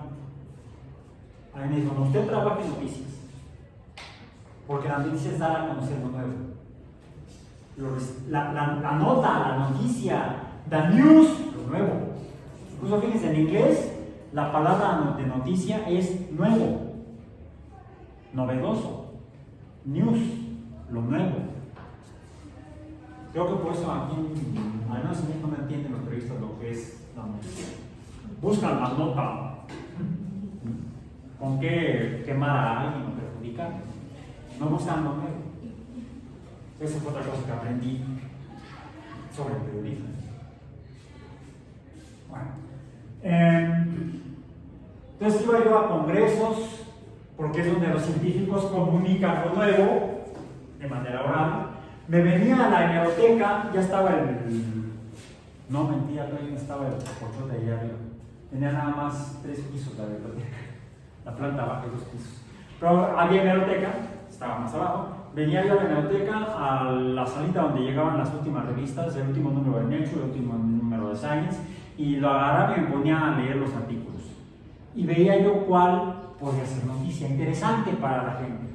A mí me dijo: no, usted trabaja en noticias, porque las noticias dan a conocer lo nuevo. La nota, la noticia, the news, lo nuevo. Incluso fíjense, en inglés la palabra de noticia es nuevo, novedoso, news, lo nuevo. Creo que por eso aquí, al menos en México, no entienden los periodistas lo que es la noticia. Buscan la nota con qué quemar a alguien o perjudicar. No buscan lo nuevo. Esa fue otra cosa que aprendí sobre el periodismo. Bueno, entonces iba yo a congresos, porque es donde los científicos comunican lo nuevo de manera oral. Me venía a la hemeroteca, ya estaba No, mentira, todavía no estaba el colchón de allá arriba. Tenía nada más 3 pisos la biblioteca. La planta baja y 2 pisos. Pero había biblioteca, estaba más abajo. Venía yo a la biblioteca, a la salita donde llegaban las últimas revistas, el último número de Nature, el último número de Science, y lo agarraba y me ponía a leer los artículos. Y veía yo cuál podía ser noticia interesante para la gente.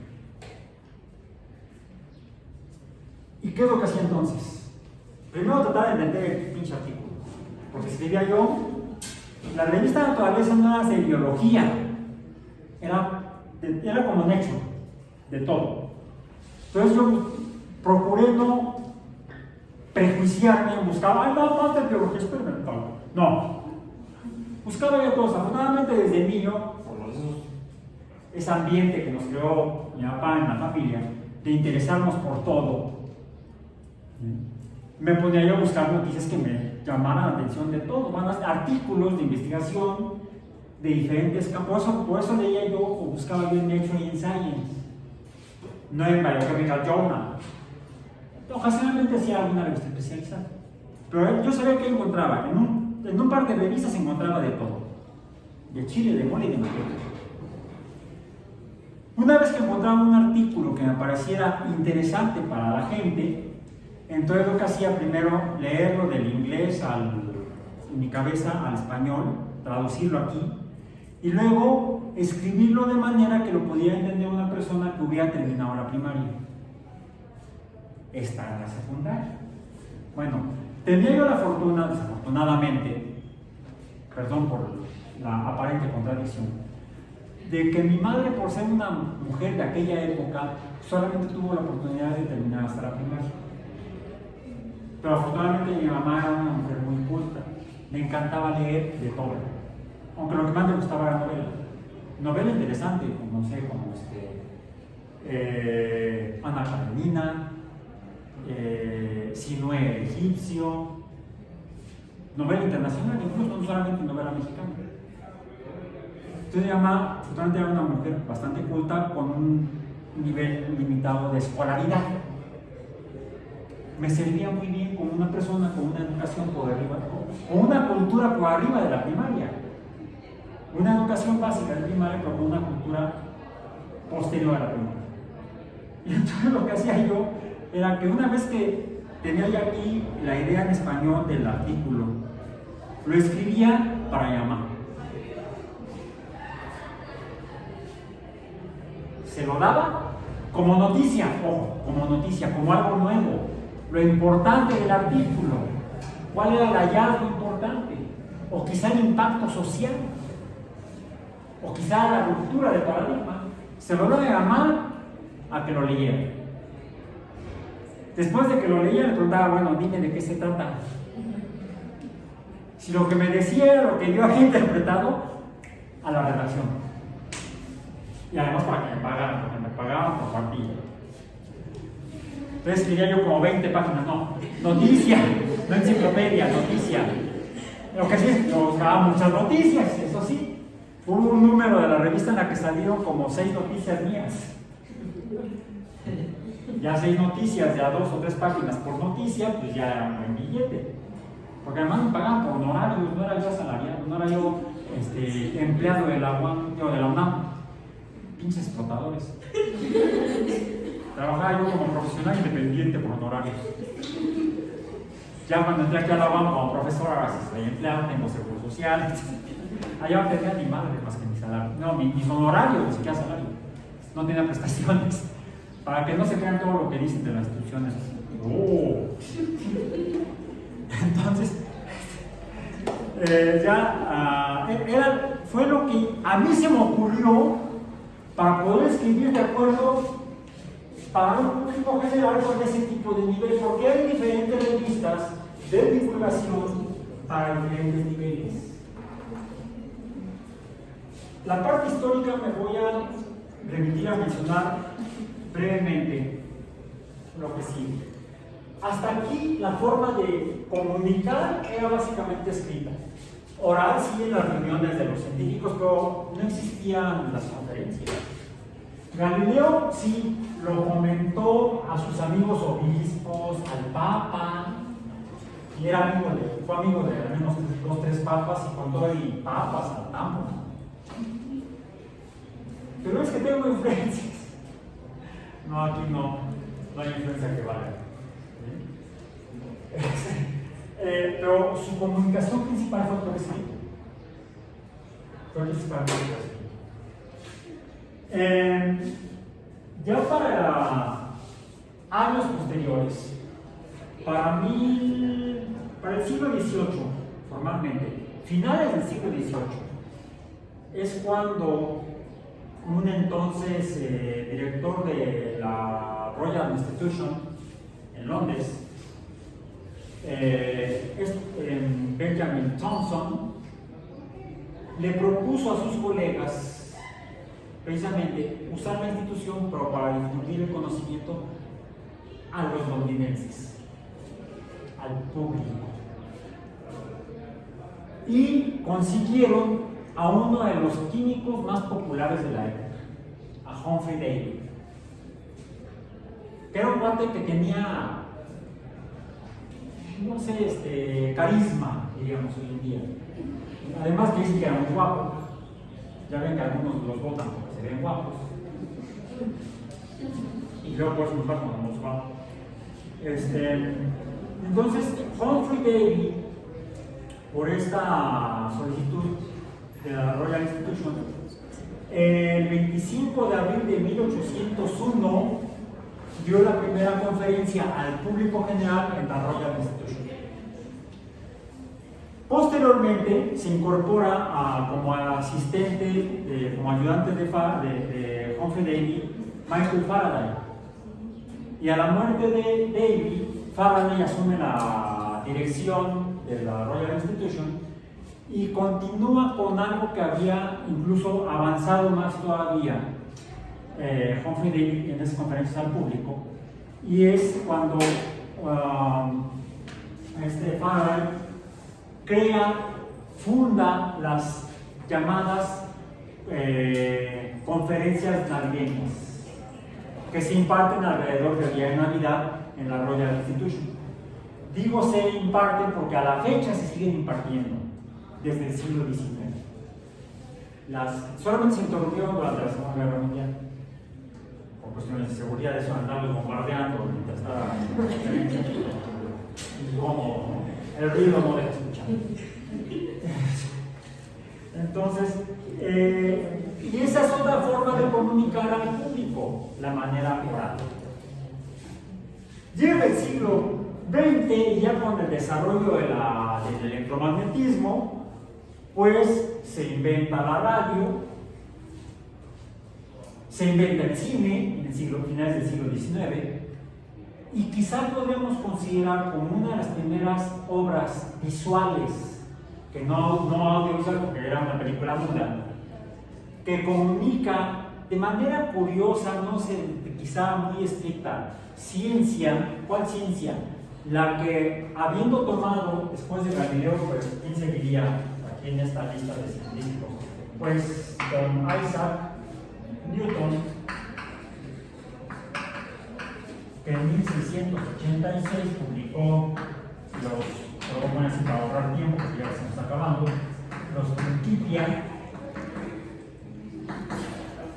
¿Y qué es lo que hacía entonces? Primero trataba de entender el pinche artículo, porque escribía yo. La revista Naturaleza no era de biología, era como Nature, de todo. Entonces yo procuré no prejuiciarme, buscaba, ay, no, más de biología experimental. No, buscaba yo cosas. Afortunadamente desde niño, por ese ambiente que nos creó mi papá en la familia, de interesarnos por todo, me ponía yo a buscar noticias que me llamaran la atención de todo, artículos de investigación de diferentes campos. Por eso leía yo o buscaba yo en Nature y en Science, no en Biochemical Journal. Ocasionalmente hacía alguna revista especializada, pero yo sabía que encontraba, en un par de revistas encontraba de todo, de chile, de mole y de manteca. Una vez que encontraba un artículo que me pareciera interesante para la gente, entonces lo que hacía primero leerlo del inglés en mi cabeza al español, traducirlo aquí, y luego escribirlo de manera que lo pudiera entender una persona que hubiera terminado la primaria. Esta en la secundaria. Bueno, tenía yo la fortuna, desafortunadamente, perdón por la aparente contradicción, de que mi madre, por ser una mujer de aquella época, solamente tuvo la oportunidad de terminar hasta la primaria. Pero afortunadamente mi mamá era una mujer muy culta, le encantaba leer de todo, aunque lo que más le gustaba era novela interesante, como no sé, como Ana Karenina, Sinué el egipcio, novela internacional, incluso no solamente novela mexicana. Entonces mi mamá afortunadamente era una mujer bastante culta con un nivel limitado de escolaridad. Me servía muy bien como una persona con una educación por arriba, con una cultura por arriba de la primaria. Una educación básica de primaria, pero con una cultura posterior a la primaria. Y entonces lo que hacía yo era que una vez que tenía ya aquí la idea en español del artículo, lo escribía para llamar. Se lo daba como noticia, ojo, como noticia, como algo nuevo. Lo importante del artículo, cuál era el hallazgo importante, o quizá el impacto social, o quizá la ruptura de paradigma. Se lo doy a mamá a que lo leyera. Después de que lo leía, le preguntaba, bueno, dime de qué se trata. Si lo que me decía era lo que yo había interpretado, a la redacción. Y además para que me pagaran, porque me pagaban por partida. Entonces escribía yo como 20 páginas, no, noticia, no enciclopedia, noticia. Lo que sí es que yo buscaba muchas noticias, eso sí. Hubo un número de la revista en la que salieron como 6 noticias mías. Ya 6 noticias, ya 2 o 3 páginas por noticia, pues ya era un buen billete. Porque además me pagaban por honorarios, no era yo asalariado, no era yo empleado de la UNAM. Pinches explotadores. Trabajaba yo como profesional independiente por honorarios. Ya cuando entré aquí a la UNAM como profesor, ahora sí soy empleado, tengo seguro social. Allá no tenía ni madre más que mi salario. No, mis honorarios, ni siquiera salario. No tenía prestaciones. Para que no se crean todo lo que dicen de las instituciones. Oh. Entonces, fue lo que a mí se me ocurrió para poder escribir de acuerdo para un público general con ese tipo de nivel, porque hay diferentes revistas de divulgación para diferentes niveles. La parte histórica me voy a remitir a mencionar brevemente lo que sigue. Hasta aquí la forma de comunicar era básicamente escrita. Oral sí en las reuniones de los científicos, pero no existían las conferencias. Galileo sí lo comentó a sus amigos obispos, al Papa, y fue amigo de al menos 2 3 papas y con todo y papas al tambo. Pero es que tengo influencias. No, aquí no hay influencia que valga. Pero su comunicación principal fue por escrito. Fue principalmente por escrito. Ya para años posteriores, para el siglo XVIII, formalmente, finales del siglo XVIII, es cuando un entonces director de la Royal Institution en Londres, Benjamin Thompson, le propuso a sus colegas precisamente usar la institución para difundir el conocimiento a los londinenses, al público. Y consiguieron a uno de los químicos más populares de la época, a Humphrey Davy, que era un cuate que tenía, no sé, carisma, diríamos hoy en día. Además que dicen que era muy guapo. Ya ven que algunos los votan porque se ven guapos. Y luego pues nos va como nos va. Entonces, Humphrey Davy, por esta solicitud de la Royal Institution, el 25 de abril de 1801 dio la primera conferencia al público general en la Royal Institution. Posteriormente se incorpora como asistente, como ayudante de Humphrey Davy, Michael Faraday. Y a la muerte de Davy, Faraday asume la dirección de la Royal Institution y continúa con algo que había incluso avanzado más todavía Humphrey Davy en esas conferencias al público, y es cuando Faraday funda las llamadas conferencias navideñas que se imparten alrededor del día de Navidad en la Royal Institution. Digo se imparten porque a la fecha se siguen impartiendo desde el siglo XIX. Solamente se interrumpieron durante la Segunda Guerra Mundial por cuestiones de seguridad, eso andarlos bombardeando mientras estaba incómodo, el ruido no deja escuchar. Entonces, y esa es otra forma de comunicar al público, la manera oral. Llega el siglo XX y ya con el desarrollo del electromagnetismo, pues se inventa la radio, se inventa el cine en finales del siglo XIX, y quizá podríamos considerar como una de las primeras obras visuales, que no audiovisual porque era una película muda, que comunica de manera curiosa, no sé, quizá muy estricta, ciencia. ¿Cuál ciencia? La que, habiendo tomado después de Galileo, pues, ¿quién seguiría aquí en esta lista de científicos? Pues don Isaac Newton, que en 1686 publicó pero bueno, así para ahorrar tiempo, porque ya se nos está acabando, los Principia.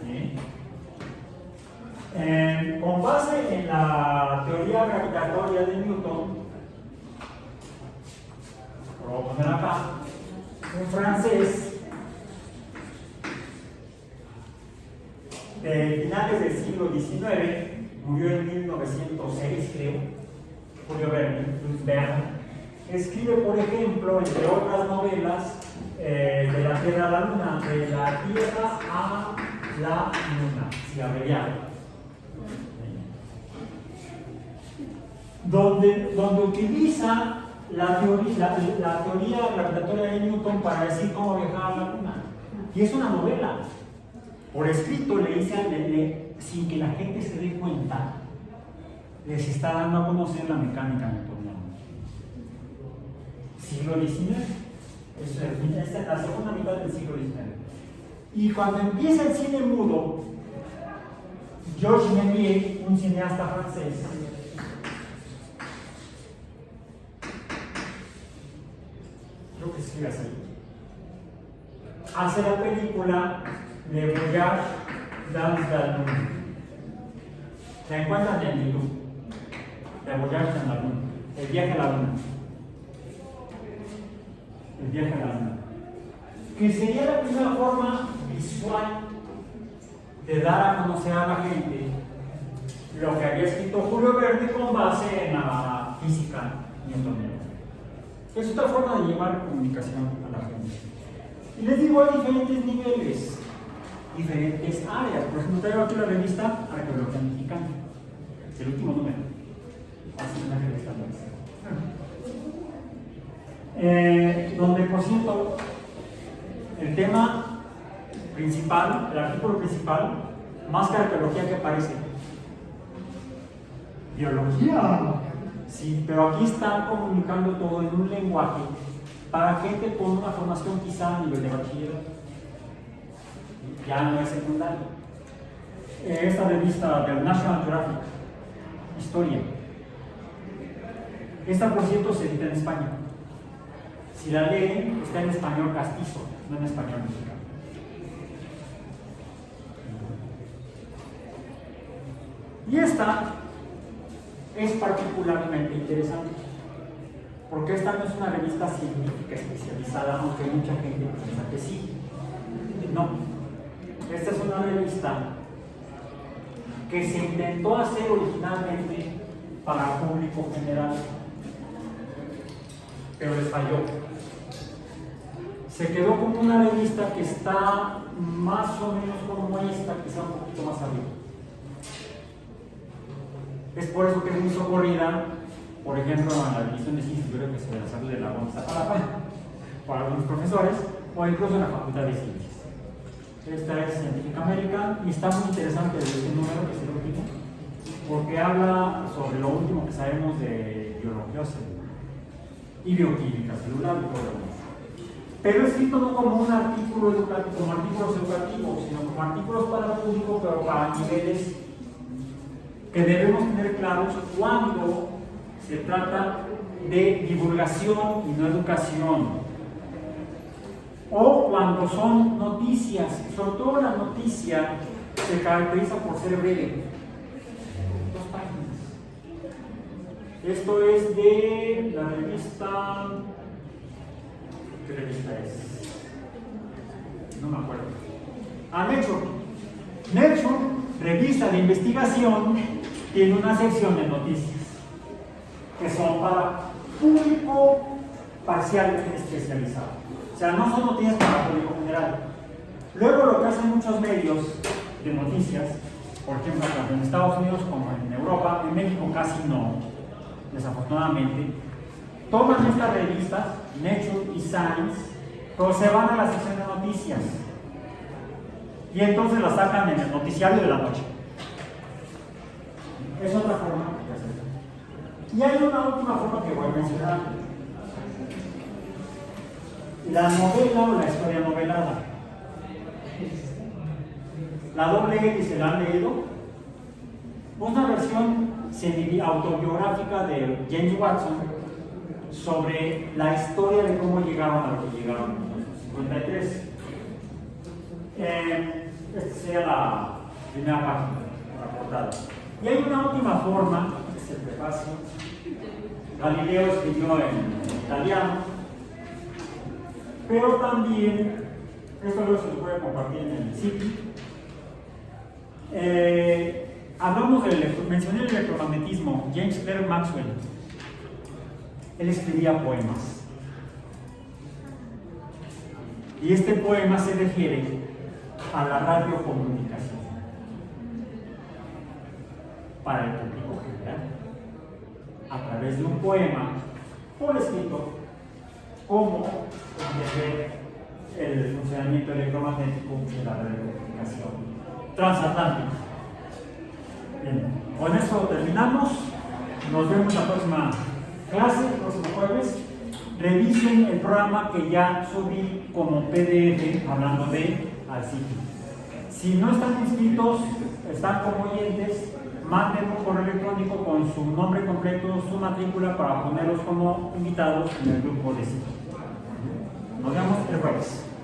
¿Sí? Con base en la teoría gravitatoria de Newton, lo voy a poner acá, un francés de finales del siglo XIX, murió en 1906, creo, Julio Verne, escribe, por ejemplo, entre otras novelas, de la Tierra a la Luna, de la Tierra a la Luna, si abreviado, donde utiliza la teoría gravitatoria de Newton para decir cómo viajar a la Luna. Y es una novela. Por escrito le dice, sin que la gente se dé cuenta, les está dando a conocer la mecánica newtoniana. Siglo XIX, esta es la segunda mitad del siglo XIX. Y cuando empieza el cine mudo, Georges Méliès, un cineasta francés, escribe así. Hace la película de Voyage dans la Lune. Se encuentran en YouTube. De Voyage dans la Lune. El viaje a la Luna. El viaje a la Luna. Que sería la primera forma visual de dar a conocer a la gente lo que había escrito Julio Verne con base en la física newtoniana. Es otra forma de llevar comunicación a la gente. Y les digo, hay diferentes niveles, diferentes áreas. Por ejemplo, traigo aquí la revista Arqueología Mexicana, el último número. Así es una revista donde, por cierto, el tema principal, el artículo principal, más que arqueología, ¿qué parece? Biología. Sí, pero aquí están comunicando todo en un lenguaje para gente con una formación quizá a nivel de bachillerato. Ya no es secundario. Esta revista del National Geographic, Historia. Esta, por cierto, se edita en España. Si la leen, está en español castizo, no en español mexicano. Y esta es particularmente interesante, porque esta no es una revista científica especializada, aunque mucha gente piensa que sí. No, esta es una revista que se intentó hacer originalmente para público general, pero les falló. Se quedó como una revista que está más o menos como esta, quizá un poquito más arriba. Es por eso que es muy socorrida, por ejemplo, en la división de ciencias, yo creo que se la salud de la González para algunos profesores, o incluso en la Facultad de Ciencias. Esta es Scientific American y está muy interesante este número, que es el último, porque habla sobre lo último que sabemos de biología celular y bioquímica celular y todo lo demás. Pero escrito no como un artículo educativo, como artículos educativos, sino como artículos para el público, pero para niveles que debemos tener claros cuando se trata de divulgación y no educación, o cuando son noticias. Sobre todo la noticia se caracteriza por ser breve, 2 páginas. Esto es de la revista, ¿qué revista es? No me acuerdo. Nature, revista de investigación, tiene una sección de noticias que son para público parcialmente especializado. O sea, no son noticias para público general. Luego lo que hacen muchos medios de noticias, por ejemplo, tanto en Estados Unidos como en Europa, en México casi no, desafortunadamente, toman estas revistas, Nature y Science, pero se van a la sección de noticias y entonces las sacan en el noticiario de la noche. Es otra forma de hacerlo. Y hay una última forma que voy a mencionar: la novela o la historia novelada. La doble se la han leído. Una versión autobiográfica de James Watson sobre la historia de cómo llegaron a lo que llegaron en 1953. Esta sería la primera página, la portada. Y hay una última forma, es el prefacio. Galileo escribió en italiano, pero también, esto luego se lo voy a compartir en el sitio. Mencioné el electromagnetismo, James Clerk Maxwell. Él escribía poemas. Y este poema se refiere a la radiocomunicación para el público general, a través de un poema por escrito, cómo entender el funcionamiento electromagnético de la radiocomunicación transatlántica. Bien, con esto terminamos. Nos vemos la próxima clase, el próximo jueves. Revisen el programa que ya subí como PDF hablando de al sitio. Si no están inscritos, están como oyentes, manden un correo electrónico con su nombre completo, su matrícula, para ponerlos como invitados en el grupo de sitio. Nos vemos el jueves.